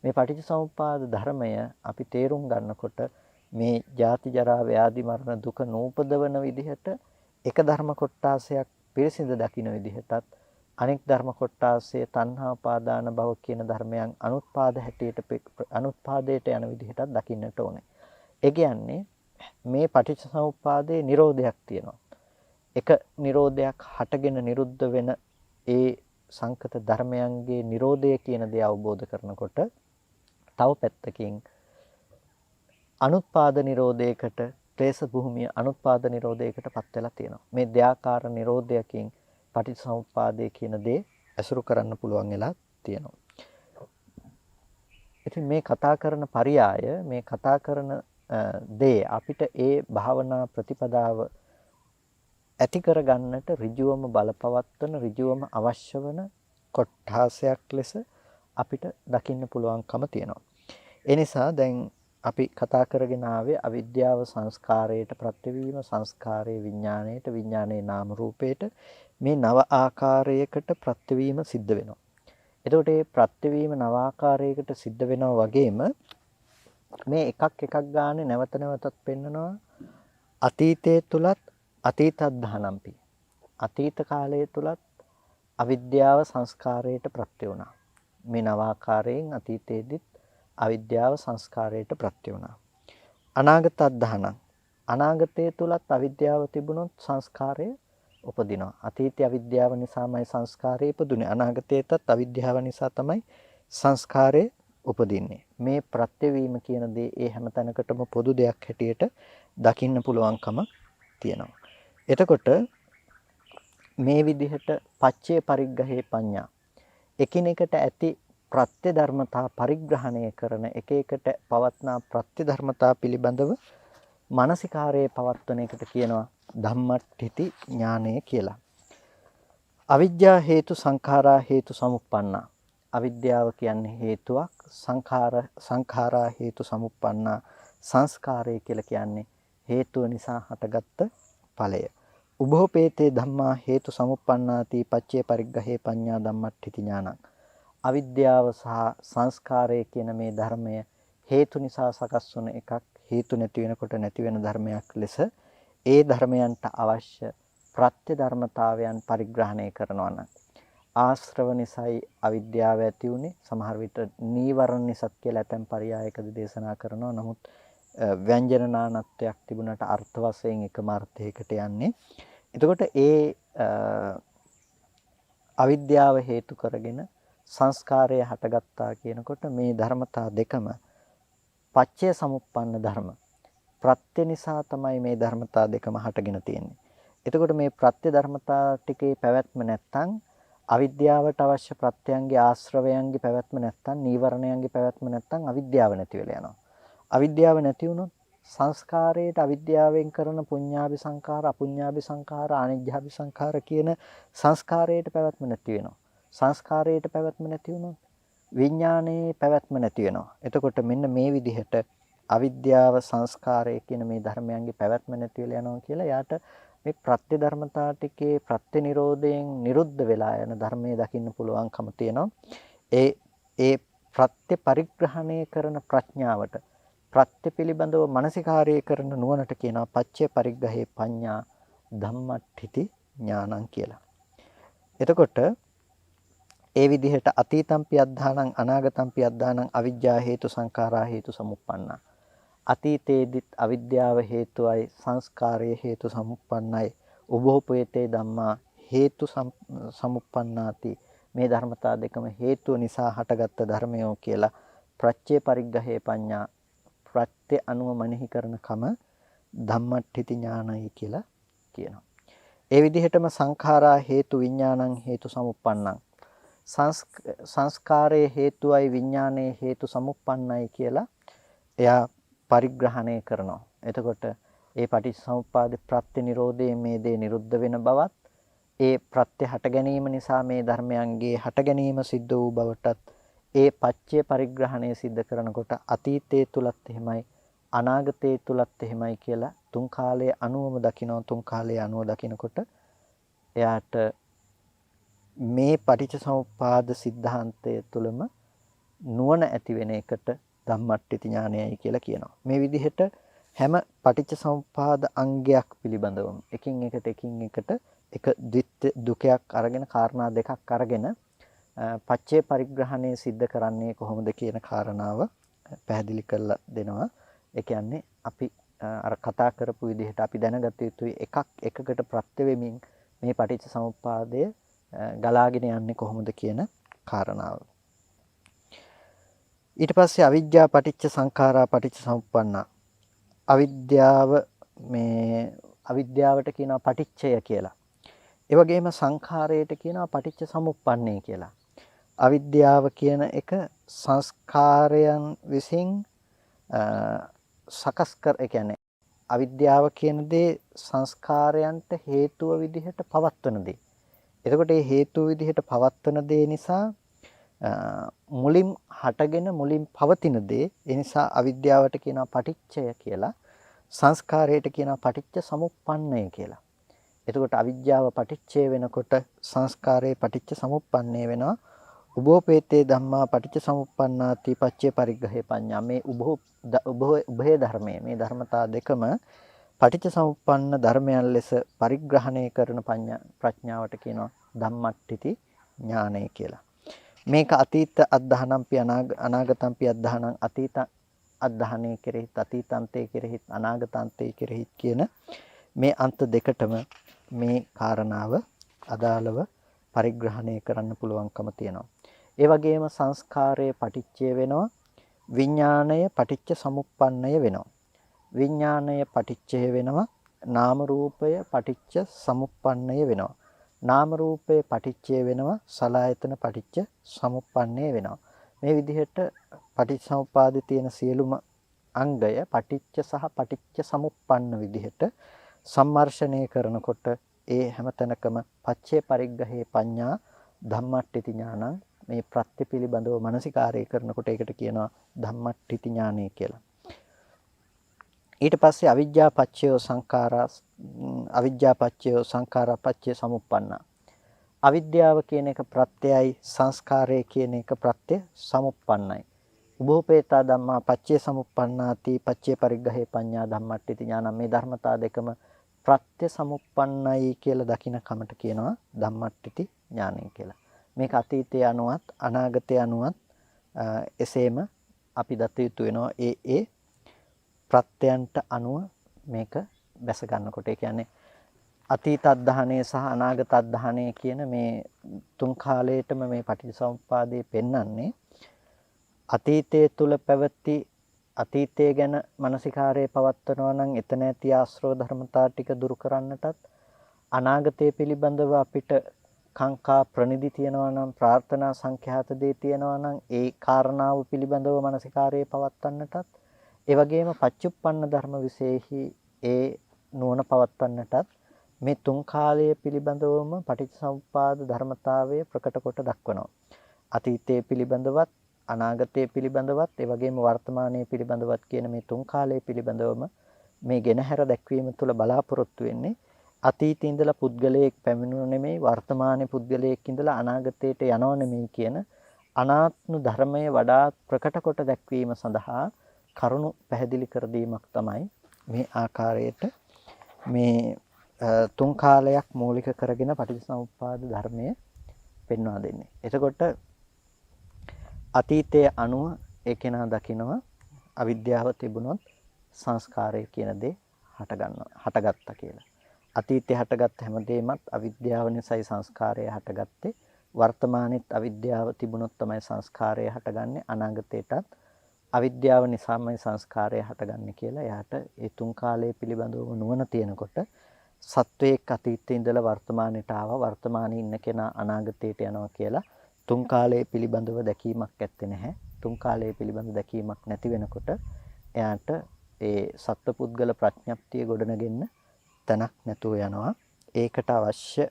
මේ පටිච්චසමුප්පාද ධර්මය අපි තේරුම් ගන්නකොට මේ ජාති ජරා ව්‍යාධි මරණ දුක නූපදවන විදිහට එක ධර්ම කොටාසයක් පිරිසිඳ දකින්න විදිහටත් අනෙක් ධර්ම කොටාසේ තණ්හා උපාදාන භව කියන ධර්මයන් අනුත්පාදයට යන විදිහටත් දකින්නට ඕනේ. ඒ කියන්නේ මේ පටිච්චසමුප්පාදයේ නිරෝධයක් තියෙනවා. එක නිරෝධයක් හටගෙන නිරුද්ධ වෙන ඒ සංකත ධර්මයන්ගේ නිරෝධය කියන දේ අවබෝධ කරනකොට තව පැත්තකින් අනුත්පාද නිරෝධයකට ක්ලේශ භූමිය අනුත්පාද නිරෝධයකටපත් වෙලා තියෙනවා. මේ දෙආකාර නිරෝධයකින් පටිච්චසමුප්පාදය කියන දේ ඇසුරු කරන්න පුළුවන් වෙලා තියෙනවා. ඉතින් මේ කතා කරන පරයය මේ කතා කරන දේ අපිට ඒ භාවනා ප්‍රතිපදාව ඇති කරගන්නට ඍජුවම බලපවත්වන ඍජුවම අවශ්‍ය වන කොට්ඨාසයක් ලෙස අපිට දකින්න පුළුවන්කම තියෙනවා. ඒ නිසා දැන් අපි කතා කරගෙන ආවේ අවිද්‍යාව සංස්කාරයට ප්‍රත්‍යවීම, සංස්කාරයේ විඥාණයට, විඥානයේ නාම රූපයට මේ නව ආකාරයකට ප්‍රත්‍යවීම සිද්ධ වෙනවා. එතකොට මේ ප්‍රත්‍යවීම නව ආකාරයකට සිද්ධ වෙනවා වගේම මේ එකක් ගානේ නැවත නැවතත් පෙන්නනවා අතීතයේ තුලත් අතීතද්ධානම්පි. අතීත කාලයේ තුලත් අවිද්‍යාව සංස්කාරයට ප්‍රත්‍ය වුණා. මේ නව ආකාරයෙන් අතීතයේදීත් අවිද්‍යාව සංස්කාරයට ප්‍රත්‍ය වුණා. අනාගතද්ධානං. අනාගතයේ තුලත් අවිද්‍යාව තිබුණොත් සංස්කාරය උපදිනවා. අතීතයේ අවිද්‍යාව නිසාමයි සංස්කාරය ඉපදුනේ. අනාගතයේත් අවිද්‍යාව නිසා තමයි සංස්කාරය උපදින්නේ. මේ ප්‍රත්‍යවීම කියන දේ ඒ හැම තැනකටම පොදු දෙයක් හැටියට දකින්න පුළුවන්කම තියෙනවා. එතකොට මේ විදිහට පච්චේ පරිග්‍රහේ පඤ්ඤා එකිනෙකට ඇති ප්‍රත්‍ය ධර්මතා පරිග්‍රහණය කරන එක එකට පවත්නා ප්‍රත්‍ය ධර්මතා පිළිබඳව මානසිකාරයේ පවත්වන එකට කියනවා ධම්මට්ඨිති ඥානය කියලා. අවිද්‍යා හේතු සංඛාරා හේතු සමුප්පන්නා. අවිද්‍යාව කියන්නේ හේතුවක්, සංඛාරා හේතු සමුප්පන්නා. සංස්කාරය කියලා කියන්නේ හේතුව නිසා හටගත්ත ඵලය. උභෝපේතේ ධම්මා හේතු සමුප්පන්නාති පච්චේ පරිග්‍රහේ පඤ්ඤා ධම්මට්ඨිති ඥානං. අවිද්‍යාව සහ සංස්කාරය කියන මේ ධර්මය හේතු නිසා සකස් වන එකක්, හේතු නැති වෙනකොට නැති වෙන ධර්මයක් ලෙස ඒ ධර්මයන්ට අවශ්‍ය ප්‍රත්‍ය ධර්මතාවයන් පරිග්‍රහණය කරනවා නම් ආශ්‍රව නිසායි අවිද්‍යාව ඇති උනේ. සමහර විට නීවරණ නිසත් කියලා ඇතැම් පරයයකදී දේශනා කරනවා. නමුත් ව්‍යංජන නානත්වයක් තිබුණාට අර්ථ වශයෙන් එකම අර්ථයකට යන්නේ. එතකොට ඒ අවිද්‍යාව හේතු කරගෙන සංස්කාරය හටගත්තා කියනකොට මේ ධර්මතා දෙකම පච්චය සමුප්පන්න ධර්ම. ප්‍රත්‍ය නිසා තමයි මේ ධර්මතා දෙකම හටගෙන තියෙන්නේ. එතකොට මේ ප්‍රත්‍ය ධර්මතා ටිකේ පැවැත්ම නැත්තම් අවිද්‍යාවට අවශ්‍ය ප්‍රත්‍යයන්ගේ ආශ්‍රවයන්ගේ පැවැත්ම නැත්තම් නීවරණයන්ගේ පැවැත්ම නැත්තම් අවිද්‍යාව නැති වෙලා යනවා. අවිද්‍යාව නැති වුණොත් සංස්කාරයට අවිද්‍යාවෙන් කරන පුඤ්ඤාභි සංඛාර, අපුඤ්ඤාභි සංඛාර, ආනිජ්ජාභි සංඛාර කියන සංස්කාරයට පැවැත්ම නැති වෙනවා. සංස්කාරයට පැවැත්ම නැති වුණොත් විඥානයේ පැවැත්ම නැති වෙනවා. එතකොට මෙන්න මේ විදිහට අවිද්‍යාව සංස්කාරය කියන මේ ධර්මයන්ගේ පැවැත්ම නැති වෙලා යනවා කියලා යාට මේ ප්‍රත්‍ය ධර්මතා ටිකේ ප්‍රත්‍ය නිරෝධයෙන් නිරුද්ධ වෙලා යන ධර්මයේ දකින්න පුළුවන්කම තියෙනවා. ඒ ප්‍රත්‍ය පරිග්‍රහණය කරන ප්‍රඥාවට ප්‍රත්‍ය පිළිබඳව මානසිකාර්යය කරන නුවණට කියනවා පච්චේ පරිග්‍රහේ පඤ්ඤා ධම්මට්ඨිති ඥානං කියලා. එතකොට ඒ විදිහට අතීතම්පි අද්ධානං අනාගතම්පි අද්ධානං අවිජ්ජා හේතු සංඛාරා හේතු සමුප්පන්නා. අතීතයේදීත් අවිද්‍යාව හේතුවයි සංස්කාරයේ හේතු සමුප්පන්නයි. උභෝපේතේ ධම්මා හේතු සමුප්පන්නාති. මේ ධර්මතා දෙකම හේතුව නිසා හටගත්ත ධර්මයෝ කියලා ප්‍රත්‍ය පරිග්‍රහේ පඤ්ඤා ප්‍රත්‍ය අනුව මනෙහි කරන කම ධම්මට්ඨිති ඥානයි කියලා කියනවා. ඒ විදිහටම සංඛාරා හේතු විඥානං හේතු සමුප්පන්නං. සංස්කාරයේ හේතුවයි විඥානයේ හේතු සමුප්පන්නයි කියලා එයා පරිග්‍රහණය කරනවා. එතකොට ඒ පටිච්චසමුප්පාද ප්‍රත්‍ය නිරෝධයේ මේ දේ නිරුද්ධ වෙන බවත් ඒ ප්‍රත්‍ය හට ගැනීම නිසා මේ ධර්මයන්ගේ හට ගැනීම සිද්ධ වූ බවටත් ඒ පච්චය පරිග්‍රහණය සිද්ධ කරනකොට අතීතයේ තුලත් එහෙමයි අනාගතයේ තුලත් එහෙමයි කියලා තුන් කාලයේ අනුවම දකිනවා. තුන් කාලයේ අනුව දකිනකොට එයාට මේ පටිච්චසමුප්පාද સિદ્ધාන්තය තුළම නුවණ ඇති වෙන එකට ධම්මට්ඨිති ඥානයයි කියලා කියනවා. මේ විදිහට හැම පටිච්චසමුප්පාද අංගයක් පිළිබඳවම එකින් එකට එක දුකයක් අරගෙන කාරණා දෙකක් අරගෙන පච්චේ පරිග්‍රහණය සිද්ධ කරන්නේ කොහොමද කියන කාරණාව පැහැදිලි කරලා දෙනවා. ඒ කියන්නේ අපි අර කතා කරපු විදිහට අපි දැනගත යුතුයි එකක් එකකට ප්‍රත්‍ය වෙමින් මේ පටිච්චසමුප්පාදය ගලාගෙන යන්නේ කොහොමද කියන කාරණාව. ඊට පස්සේ අවිජ්ජා පටිච්ච සංඛාරා පටිච්ච සමුප්පන්නා. අවිද්‍යාවට කියනවා පටිච්චය කියලා. ඒ වගේම සංඛාරයට කියනවා පටිච්ච සමුප්පන්නේ කියලා. අවිද්‍යාව කියන එක සංස්කාරයන් විසින් සකස් කර ඒ කියන්නේ අවිද්‍යාව කියන දේ සංස්කාරයන්ට හේතුව විදිහට පවත්වන දේ. එතකොට මේ හේතු විදිහට පවත්වන දේ නිසා මුලින් හටගෙන මුලින් පවතින දේ. ඒ නිසා අවිද්‍යාවට කියනවා පටිච්චය කියලා. සංස්කාරයට කියනවා පටිච්ච සමුප්පන්නය කියලා. එතකොට අවිද්‍යාව පටිච්චය වෙනකොට සංස්කාරයේ පටිච්ච සමුප්පන්නේ වෙනවා. උභෝපේතේ ධම්මා පටිච්ච සමුප්පන්නාති පච්චේ පරිග්‍රහේ පඤ්ඤා. මේ උභය ධර්මයේ මේ ධර්මතා දෙකම පටිච්ච සමුප්පන්න ධර්මයන් ලෙස පරිග්‍රහණය කරන ප්‍රඥාවට කියනවා ධම්මට්ඨිති ඥානය කියලා. මේක අතීත අද්ධානම්පි අනාගතම්පි අද්ධානං අතීත අද්ධානයේ කෙරෙහිත් අතීතාන්තයේ කෙරෙහිත් අනාගතාන්තයේ කෙරෙහිත් කියන මේ අන්ත දෙකටම මේ කාරණාව අදාළව පරිග්‍රහණය කරන්න පුළුවන්කම තියෙනවා. ඒ වගේම සංස්කාරයේ පටිච්චය වෙනවා, විඥාණය පටිච්ච සමුප්පන්නය වෙනවා. විඥාණය පටිච්චය වෙනවා, නාම රූපය පටිච්ච සමුප්පන්නය වෙනවා. නාම රූපය පටිච්චය වෙනවා, සලආයතන පටිච්ච සමුප්පන්නය වෙනවා. මේ විදිහට පටිච්චසමුප්පාදේ තියෙන සියලුම අංගය පටිච්ච සහ පටිච්ච සමුප්පන්න විදිහට සම්මර්ෂණය කරනකොට ඒ හැමතැනකම පච්චේ පරිග්‍රහේ පඤ්ඤා ධම්මට්ඨිති ඥානං. මේ ප්‍රත්‍ය පිළිබඳව මානසිකාරය කරනකොට ඒකට කියනවා ධම්මට්ඨිති ඥානය කියලා. ඊට පස්සේ අවිජ්ජා පච්චයෝ සංඛාරා පච්චය සමුප්පන්නා. අවිද්‍යාව කියන එක ප්‍රත්‍යයයි, සංස්කාරය කියන එක ප්‍රත්‍ය සමුප්පන්නයි. උභෝපේතා ධම්මා පච්චේ සමුප්පන්නාති පච්චේ පරිග්‍රහේ පඤ්ඤා ධම්මට්ඨිති ඥානං. මේ ධර්මතා දෙකම ප්‍රත්‍ය සමුප්පන්නයි කියලා දකින කමට කියනවා ධම්මට්ඨිති ඥානය කියලා. මේක අතීතයේ අනුවත් අනාගතයේ අනුවත් එසේම අපි දත යුතු වෙනවා. ඒ ප්‍රත්‍යයන්ට අනුව මේක බැස ගන්නකොට ඒ කියන්නේ අතීත අධධානය සහ අනාගත අධධානය කියන මේ තුන් කාලයටම මේ පටිච්චසමුප්පාදේ පෙන්වන්නේ අතීතයේ තුල පැවති අතීතය ගැන මානසිකාරයේ පවත්වනවා නම් එතන ඇති ආශ්‍රව ධර්මතා ටික දුරු කරන්නටත් අනාගතය පිළිබඳව අපිට කාංකා ප්‍රනිධි තියනවා නම් ප්‍රාර්ථනා සංඛ්‍යාත දේ තියනවා නම් ඒ කාරණාව පිළිබඳව මානසිකාරයේ පවත්වන්නටත් ඒ වගේම පච්චුප්පන්න ධර්ම විශේෂෙහි ඒ නුවණ පවත්වන්නටත් මේ තුන් කාලය පිළිබඳවම පටිච්චසමුප්පාද ධර්මතාවය ප්‍රකට කොට දක්වනවා. අතීතයේ පිළිබඳවත් අනාගතයේ පිළිබඳවත් ඒ වගේම වර්තමානයේ පිළිබඳවත් කියන මේ තුන් කාලය පිළිබඳවම මේ ගෙනහැර දැක්වීම තුළ බලාපොරොත්තු වෙන්නේ අතීතයේ ඉඳලා පුද්ගලයෙක් පැමිණුණ නෙමෙයි වර්තමානයේ පුද්ගලයෙක් ඉඳලා අනාගතයට යනව නෙමෙයි කියන අනාත්ම ධර්මය වඩා ප්‍රකට කොට දැක්වීම සඳහා කරුණු පැහැදිලි කර දීමක් තමයි මේ ආකාරයට මේ තුන් කාලයක් මූලික කරගෙන පටිච්චසමුප්පාද ධර්මය පෙන්වා දෙන්නේ. එතකොට අතීතයේ අනුව ඒ කෙනා දකිනවා අවිද්‍යාව තිබුණොත් සංස්කාරය කියන දේ හටගත්තා කියලා. අතීතයේ හටගත් හැමදේමත් අවිද්‍යාව නිසායි සංස්කාරය හටගත්තේ. වර්තමානෙත් අවිද්‍යාව තිබුණොත් තමයි සංස්කාරය හටගන්නේ. අනාගතේටත් අවිද්‍යාව නිසාමයි සංස්කාරය හටගන්නේ කියලා එයාට ඒ තුන් කාලයේ පිළිබඳව නුවණ තියෙනකොට සත්වයක් අතීතයේ ඉඳලා වර්තමානයට ආවා වර්තමානයේ ඉන්න කෙනා අනාගතයට යනවා කියලා තුන් කාලයේ පිළිබඳව දැකීමක් ඇත්තේ නැහැ. තුන් කාලයේ පිළිබඳ දැකීමක් නැති වෙනකොට එයාට ඒ සත්පුද්ගල ප්‍රඥප්තිය ගොඩනගෙන්න තැනක් නැතුව යනවා. ඒකට අවශ්‍ය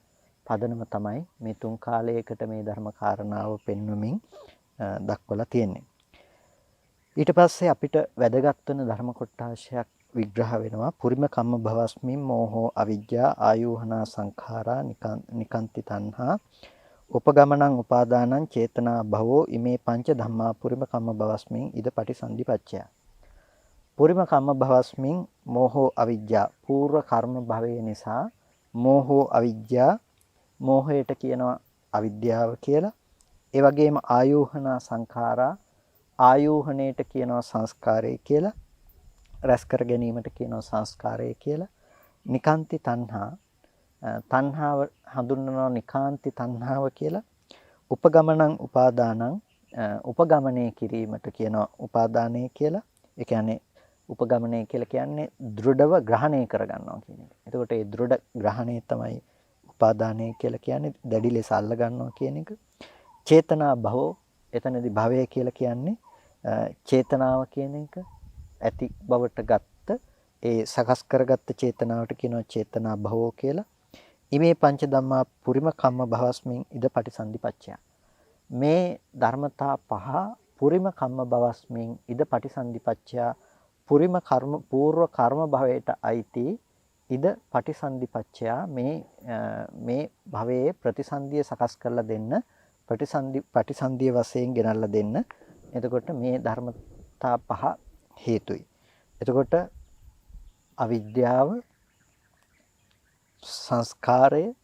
පදනම තමයි මේ තුන් කාලයකට මේ ධර්ම කාරණාව පෙන්වමින් දක්වලා තියෙන්නේ. ඊට පස්සේ අපිට වැදගත් වෙන ධර්ම කොටාශයක් විග්‍රහ වෙනවා. පුරිම කම්ම භවස්මින් මෝහෝ අවිජ්ජා ආයෝහනා සංඛාරා නිකාන්ති තණ්හා උපගමනං උපාදානං චේතනා භවෝ ඉමේ පංච ධම්මා පුරිම කම්ම භවස්මින් ඉද පටිසන්ධිපච්චය. පුරිම කම්ම භවස්මින් මෝහෝ අවිජ්ජා පූර්ව කර්ම භවය නිසා මෝහෝ අවිජ්ජා මෝහයට කියනවා අවිද්‍යාව කියලා. ඒ වගේම ආයෝහනා සංඛාරා ආයෝහණයට කියනවා සංස්කාරය කියලා. රැස් කර ගැනීමට කියනවා සංස්කාරය කියලා. නිකාන්ති තණ්හා තණ්හාව හඳුන්වනවා නිකාන්ති තණ්හාව කියලා. උපගමනං උපාදානං උපගමනය කිරීමට කියනවා උපාදානය කියලා. ඒ කියන්නේ උපගමනය කියලා කියන්නේ දෘಢව ග්‍රහණය කරගන්නවා කියන එක. එතකොට මේ දෘಢ ග්‍රහණය තමයි උපාදානය කියලා කියන්නේ දැඩි ලෙස අල්ල ගන්නවා කියන එක. චේතනා භවෝ එතනදී භවය කියලා කියන්නේ චේතනාව කියන එක ඇති බවට ගත්ත ඒ සකස් කරගත්ත චේතනාවට කියනවා චේතනා භවෝ කියලා. ඉමේ පංච ධම්මා පුරිම කම්ම භවස්මින් ඉද පටිසන්ධිපච්චය. මේ ධර්මතා පහ පුරිම කම්ම භවස්මින් ඉද පටිසන්ධිපච්චය පුරිම කර්ම పూర్ව කර්ම භවයට අයිති ඉද පටිසන්ධිපච්චය මේ භවයේ ප්‍රතිසන්දිය සකස් කරලා දෙන්න ප්‍රතිසන්දිය වශයෙන් ගෙනල්ලා දෙන්න. එතකොට මේ ධර්මතා පහ හේතුයි. එතකොට අවිද්‍යාව සංස්කාරය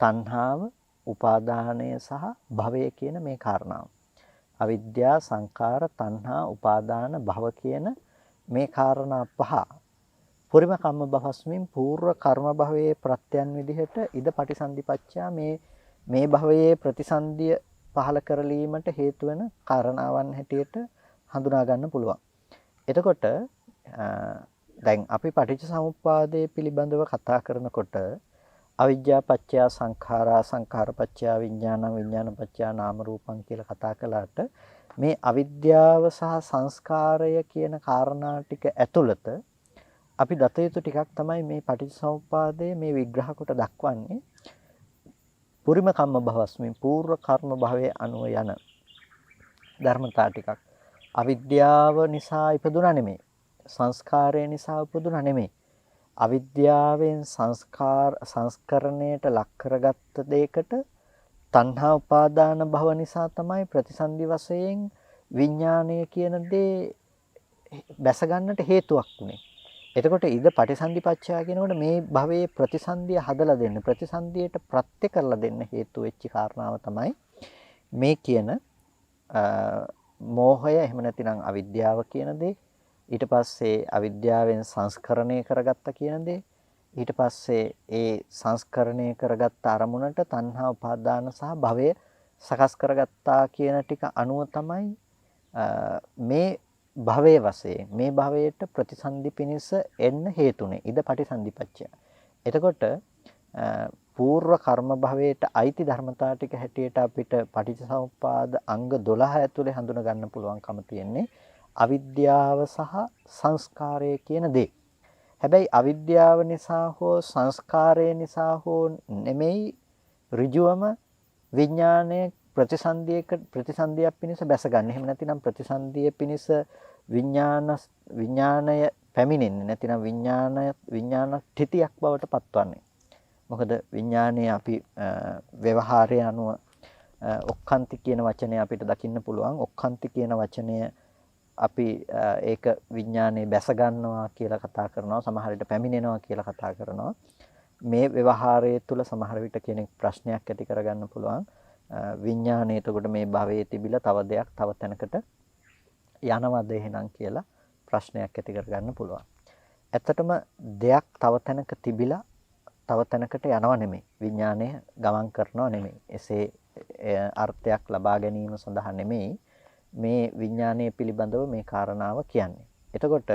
තණ්හාව උපාදානය සහ භවය කියන මේ කාරණාව. අවිද්‍යා සංකාර තණ්හා උපාදාන භව කියන මේ කාරණා පහ පුරිම කම්ම භවස්මින් పూర్ව කර්ම භවයේ ප්‍රත්‍යයන් විදිහට ඉද පටිසන්ධිපච්චා මේ භවයේ ප්‍රතිසන්දිය පහල කරලීමට හේතු වෙන කාරණාවන් හැටියට හඳුනා ගන්න පුළුවන්. එතකොට දැන් අපි පටිච්චසමුප්පාදයේ පිළිබඳව කතා කරනකොට අවිජ්ජා පත්‍ය සංඛාරා සංඛාර පත්‍ය විඥාන විඥාන පත්‍ය නාම රූපං කියලා කතා කළාට මේ අවිද්‍යාව සහ සංස්කාරය කියන කාරණා ටික ඇතුළත අපි දත යුතු ටිකක් තමයි මේ පටිච්චසමුප්පාදයේ මේ විග්‍රහ කොට දක්වන්නේ. පුරිම කම්ම භවස්මින් పూర్ව කර්ම භවයේ අනුව යන ධර්මතා ටිකක්. අවිද්‍යාව නිසා ඉපදුනා නෙමෙයි. සංස්කාරය නිසා උපදුනා නෙමෙයි. අවිද්‍යාවෙන් සංස්කරණයට ලක් කරගත්ත දෙයකට තණ්හා උපාදාන භව නිසා තමයි ප්‍රතිසන්දි වශයෙන් විඥාණය කියන දේ බැස ගන්නට හේතුවක් උනේ. එතකොට ඉද පටිසන්ධිපච්චය කියනකොට මේ භවයේ ප්‍රතිසන්දිය හදලා දෙන්න ප්‍රතිසන්දියට ප්‍රත්‍ය කරලා දෙන්න හේතු වෙච්ච කාරණාව තමයි මේ කියන මෝහය එහෙම නැතිනම් අවිද්‍යාව කියන දේ ඊට පස්සේ අවිද්‍යාවෙන් සංස්කරණය කරගත්ත කියන දේ. ඊට පස්සේ ඒ සංස්කරණය කරගත්ත අරමුණට තණ්හා උපාදාන සහ භවය සකස් කරගත්තා කියන ටික අනුව තමයි මේ භවයේ වශයෙන් මේ භවයට ප්‍රතිසන්දි පිණිස එන්න හේතුනේ. ඉද පටිසන්ධිපච්චය. එතකොට పూర్ව කර්ම භවයට අයිති ධර්මතා ටික හැටියට අපිට පටිච්චසමුප්පාද අංග 12 ඇතුලේ හඳුනා ගන්න පුළුවන්කම තියෙන්නේ අවිද්‍යාව සහ සංස්කාරය කියන දේ. හැබැයි අවිද්‍යාව නිසා හෝ සංස්කාරය නිසා හෝ නෙමෙයි ඍජුවම විඥානය ප්‍රතිසන්දියක් පිණිස බැස ගන්න. එහෙම නැතිනම් ප්‍රතිසන්දිය පිණිස විඥානය පැමිණෙන්නේ නැතිනම් විඥාන ඨිතියක් බවට පත්වන්නේ. මොකද විඥානයේ අපි ව්‍යවහාරය අනුව ඔක්කාන්ති කියන වචනය අපිට දකින්න පුළුවන්. ඔක්කාන්ති කියන වචනය අපි ඒක විඥානයේ බැස ගන්නවා කියලා කතා කරනවා. සමහර විට පැමිණෙනවා කියලා කතා කරනවා. මේ ව්‍යවහාරයේ තුල සමහර විට කෙනෙක් ප්‍රශ්නයක් ඇති කරගන්න පුළුවන්. විඥානයේ එතකොට මේ භවයේ තිබිලා තව දෙයක් තව තැනකට යනවද එහෙනම් කියලා ප්‍රශ්නයක් ඇති කරගන්න පුළුවන්. ඇත්තටම දෙයක් තව තැනක තිබිලා තව තැනකට යනව නෙමෙයි. විඥානය ගමන් කරනව නෙමෙයි. එසේ අර්ථයක් ලබා ගැනීම සඳහා නෙමෙයි මේ විඥානය පිළිබඳව මේ කාරණාව කියන්නේ. එතකොට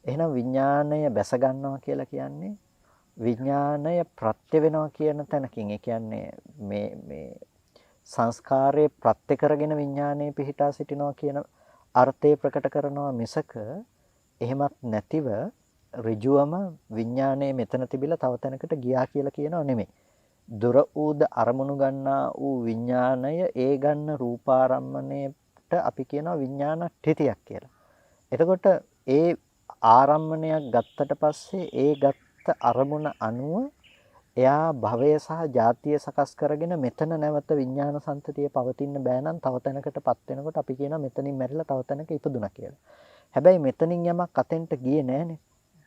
එහෙනම් විඥානය බැස ගන්නවා කියලා කියන්නේ විඥානය ප්‍රත්‍ය වෙනවා කියන තැනකින්. ඒ කියන්නේ මේ සංස්කාරයේ ප්‍රත්‍ය කරගෙන විඥානයේ පිහිටා සිටිනවා කියන අර්ථය ප්‍රකට කරනවා මිසක එහෙමත් නැතිව ඍජුවම විඥානයේ මෙතන තිබිලා තව තැනකට ගියා කියලා කියනව නෙමෙයි. දුර ඌද අරමුණු ගන්නා ඌ විඥානය ඒ ගන්න රූපාරම්මණයට අපි කියනවා විඥාන ඨිතියක් කියලා. එතකොට ඒ ආරම්මණයක් ගත්තට පස්සේ ඒ ගත්ත අරමුණ අනුව එයා භවය සහ ජාතිය සකස් කරගෙන මෙතන නැවත විඥාන සංතතිය පවතින්න බෑ නම් තව තැනකටපත් වෙනකොට අපි කියනවා මෙතනින් මැරිලා තව තැනක ඉපදුණා කියලා. හැබැයි මෙතනින් යමක් අතෙන්ට ගියේ නෑනේ.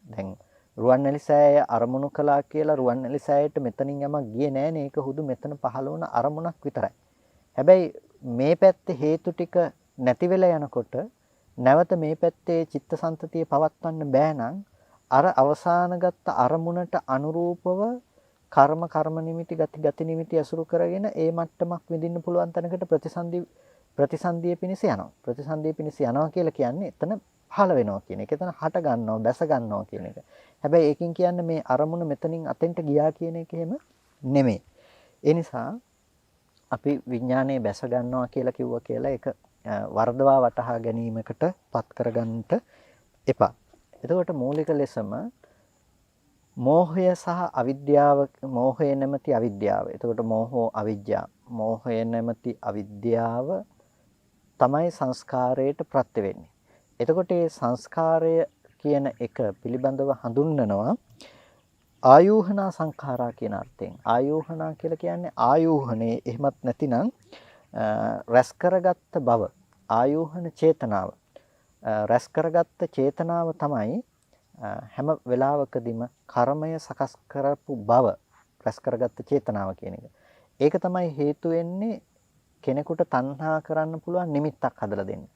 දැන් රුවන්වැලි සෑය අරමුණු කළා කියලා රුවන්වැලි සෑයට මෙතනින් යමක් ගියේ නෑනේ. ඒක හුදු මෙතන පහළ වුණ අරමුණක් විතරයි. හැබැයි මේ පැත්තේ හේතු ටික නැති වෙලා යනකොට නැවත මේ පැත්තේ චිත්තසංතතිය පවත්වන්න බෑ නම් අර අවසානගත අරමුණට අනුරූපව කර්ම නිමිති ගති නිමිති අසුරු කරගෙන ඒ මට්ටමක් විඳින්න පුළුවන් තැනකට ප්‍රතිසන්දිය පිණිස යනවා. ප්‍රතිසන්දිය පිණිස යනවා කියලා කියන්නේ එතන පහළ වෙනවා කියන එක. එතන හට ගන්නවා, බැස ගන්නවා කියන එක. හැබැයි ඒකෙන් කියන්නේ මේ අරමුණ මෙතනින් අතෙන්ට ගියා කියන එක එහෙම නෙමෙයි. ඒ නිසා අපි විඥානයේ බැස ගන්නවා කියලා කිව්වා කියලා ඒක වර්ධවා වටහා ගැනීමකට පත් කරගන්නට එපා. එතකොට මූලික ලෙසම මෝහය සහ අවිද්‍යාව, මෝහය නැමැති අවිද්‍යාව. එතකොට මෝහෝ අවිජ්ජා. මෝහය නැමැති අවිද්‍යාව තමයි සංස්කාරයට ප්‍රත්‍ය වෙන්නේ. එතකොට මේ සංස්කාරය කියන එක පිළිබඳව හඳුන්වනවා ආයෝහනා සංඛාරා කියන අර්ථයෙන්. ආයෝහනා කියලා කියන්නේ ආයෝහනේ, එහෙමත් නැතිනම් රැස් කරගත්ත බව. ආයෝහන චේතනාව. රැස් කරගත්ත චේතනාව තමයි හැම වෙලාවකදීම කර්මය සකස් කරපු බව රැස් කරගත්ත චේතනාව කියන එක. ඒක තමයි හේතු වෙන්නේ කෙනෙකුට තණ්හා කරන්න පුළුවන් නිමිත්තක් හදලා දෙන්න.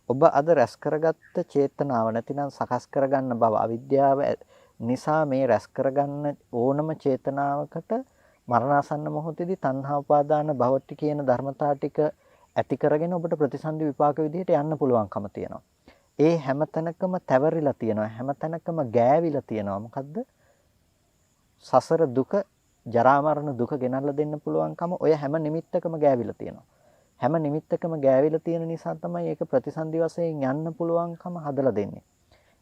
ඔබ අද රැස් කරගත්ත චේතනාව නැතිනම් සකස් කරගන්න බව අවිද්‍යාව නිසා මේ රැස් කරගන්න ඕනම චේතනාවකට මරණාසන්න මොහොතේදී තණ්හා උපාදාන භවට්ටි කියන ධර්මතා ටික ඇති කරගෙන ඔබට ප්‍රතිසන්දි විපාක විදිහට යන්න පුළුවන්කම තියෙනවා. ඒ හැම තැනකම තැවරිලා තියෙනවා. හැම තැනකම ගෑවිලා තියෙනවා. මොකද්ද? සසර දුක, ජරා මරණ දුක ගෙනල්ලා දෙන්න පුළුවන්කම ඔය හැම නිමිත්තකම ගෑවිලා තියෙනවා. හැම නිමිත්තකම ගෑවිලා තියෙන නිසා තමයි ඒක ප්‍රතිසන්දි වශයෙන් යන්න පුළුවන්කම හදලා දෙන්නේ.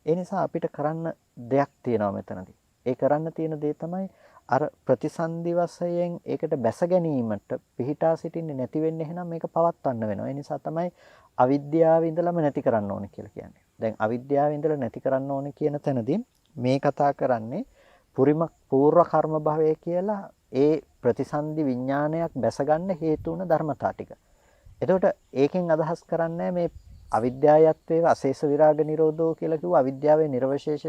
ඒ නිසා අපිට කරන්න දෙයක් තියෙනවා මෙතනදී. ඒ කරන්න තියෙන දේ තමයි අර ප්‍රතිසන්දි වශයෙන් ඒකට බැස ගැනීමට පිහිටා සිටින්නේ නැති වෙන්නේ. එහෙනම් මේක පවත්වන්න වෙනවා. ඒ නිසා තමයි අවිද්‍යාව ඉඳලම නැති කරන්න ඕනේ කියලා කියන්නේ. දැන් අවිද්‍යාව ඉඳලා නැති කරන්න ඕනේ කියන තැනදී මේ කතා කරන්නේ පූර්ව කර්ම භවය කියලා ඒ ප්‍රතිසන්දි විඥානයක් බැස ගන්න හේතු වුණ ධර්මතා ටික. එතකොට ඒකෙන් අදහස් කරන්නේ මේ අවිද්‍යාවයත්වයේ අශේෂ විරාග නිරෝධෝ කියලා කිව්වා. අවිද්‍යාවේ නිර්වශේෂ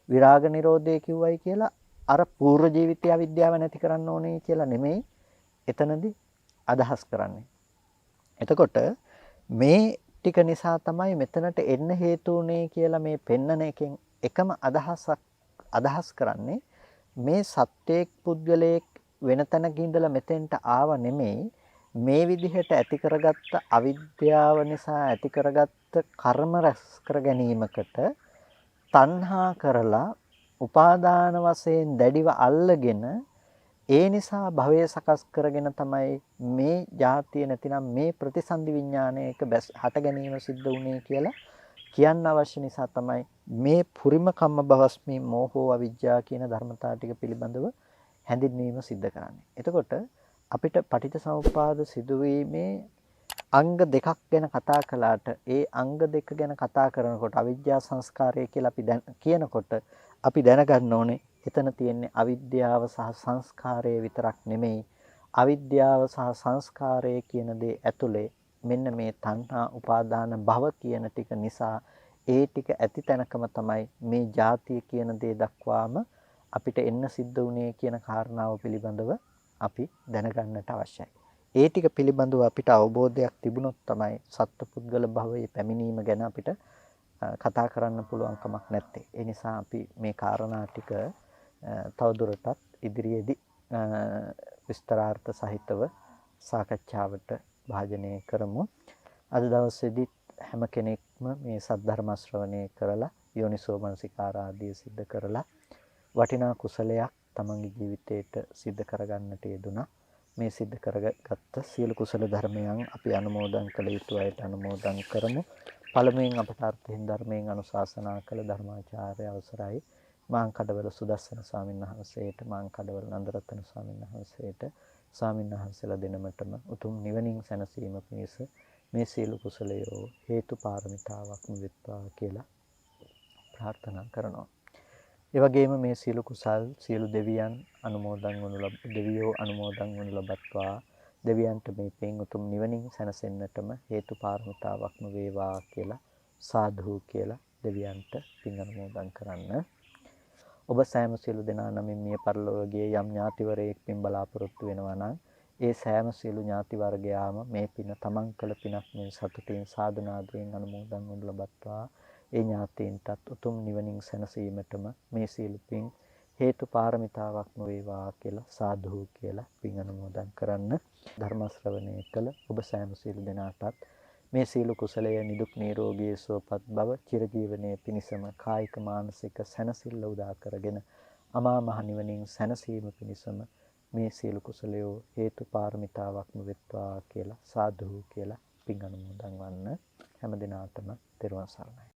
විරාග නිරෝධය කිව්වයි කියලා අර පූර්ව ජීවිතයේ අවිද්‍යාව නැති කරන්න ඕනේ කියලා නෙමෙයි එතනදී අදහස් කරන්නේ. එතකොට මේ ටික නිසා තමයි මෙතනට එන්න හේතු වුනේ කියලා මේ පෙන්නන එකෙන් එකම අදහස් කරන්නේ මේ සත්‍යයක් පුද්ගලයෙක් වෙන තැනක ඉඳලා මෙතෙන්ට ආව නෙමෙයි මේ විදිහට ඇති කරගත්ත අවිද්‍යාව නිසා ඇති කරගත්ත කර්ම රැස් කර ගැනීමකට තණ්හා කරලා උපාදාන වශයෙන් දැඩිව අල්ලගෙන ඒ නිසා භවය සකස් කරගෙන තමයි මේ ජාතිය නැතිනම් මේ ප්‍රතිසන්දි විඥානයක හට ගැනීම සිද්ධ වුනේ කියලා කියන්න අවශ්‍ය නිසා තමයි මේ පුරිම කම්ම භවස්මි මෝහෝ අවිජ්ජා කියන ධර්මතාව ටික පිළිබඳව හැඳින්වීම සිද්ධ කරන්නේ. එතකොට අපිට පටිච්චසමුප්පාද සිදුවීමේ අංග දෙකක් ගැන කතා කළාට ඒ අංග දෙක ගැන කතා කරනකොට අවිජ්ජා සංස්කාරය කියලා අපි කියනකොට අපි දැනගන්න ඕනේ එතන තියෙන්නේ අවිද්‍යාව සහ සංස්කාරය විතරක් නෙමෙයි අවිද්‍යාව සහ සංස්කාරය කියන දේ ඇතුලේ මෙන්න මේ තණ්හා උපාදාන භව කියන ටික නිසා ඒ ටික ඇති තැනකම තමයි මේ ජාතිය කියන දේ දක්වාම අපිට එන්න සිද්ධ වුණේ කියන කාරණාව පිළිබඳව අපි දැනගන්නට අවශ්‍යයි. ඒ ටික පිළිබඳව අපිට අවබෝධයක් තිබුණොත් තමයි සත්පුද්ගල භවයේ පැමිණීම ගැන අපිට කතා කරන්න පුළුවන් කමක් නැත්තේ. ඒ නිසා අපි මේ කාරණා ටික තවදුරටත් ඉදිරියේදී විස්තරාර්ථ සහිතව සාකච්ඡාවට භාජනය කරමු. අද දවසේදී හැම කෙනෙක්ම මේ සද්ධර්ම ශ්‍රවණය කරලා යෝනිසෝ මනසිකාර ආදී සිද්ධ කරලා වටිනා කුසලයක් තමන්ගේ ජීවිතයට සිද්ධ කරගන්නට යෙදුණා. මේ සිද්ධ කරගත්ත සියලු කුසල ධර්මයන් අපි අනුමෝදන් කළ යුතු අයට අනුමෝදන් කරමු. පළමුවෙන් අපට අර්ථයෙන් ධර්මයෙන් අනුශාසනා කළ ධර්මාචාර්ය අවසරයි මාංකඩවල සුදස්සන ස්වාමීන් වහන්සේට, මාංකඩවල නන්දරත්න ස්වාමීන් වහන්සේට, ස්වාමීන් වහන්සේලා දෙනමතම උතුම් නිවනින් සැනසීම පිණිස මේ සියලු කුසලයෝ හේතු පාරමිතාවක්ම වෙත්වා කියලා ප්‍රාර්ථනා කරනවා. ඒ වගේම මේ සියලු කුසල් සියලු දෙවියෝ අනුමෝදන් වනු ලබත්වා දෙවියන්ට මේ පින් උතුම් නිවනින් සැනසෙන්නටම හේතු පාරමිතාවක්ම වේවා කියලා සාදු කියලා දෙවියන්ට පින් අනුමෝදන් කරන්න. ඔබ සෑම සියලු දෙනා නමින් මිය පරලොවගේ යම් ඥාතිවරයෙක් පින් බලාපොරොත්තු වෙනවා නම් ඒ සෑම සියලු ඥාති වර්ගයාම මේ පින තමන් කළ පිනක් මේ සතුටින් සාදුනාදයෙන් අනුමෝදන් වනු ලබත්වා ඒ ඥාතීන්ටත් උතුම් නිවනින් සැනසීමටම මේ සීල පින් හේතු පාරමිතාවක්ම වේවා කියලා සාදු කියලා පින් අනුමෝදන් කරන්න. ධර්ම ශ්‍රවණය කළ ඔබ සෑම සියලු දෙනාටත් මේ සීල කුසලය නිදුක් නිරෝගී සුවපත් බව චිරජීවනයේ පිණසම කායික මානසික සැනසෙල්ල උදා කරගෙන අමා මහ නිවනින් සැනසීම පිණසම මේ සීල කුසලය හේතු පාරමිතාවක්ම වෙත්වා කියලා සාදු කියලා පින් අනුමෝදන් වන්න. හැම දිනාටම තෙරුවන් සරණයි.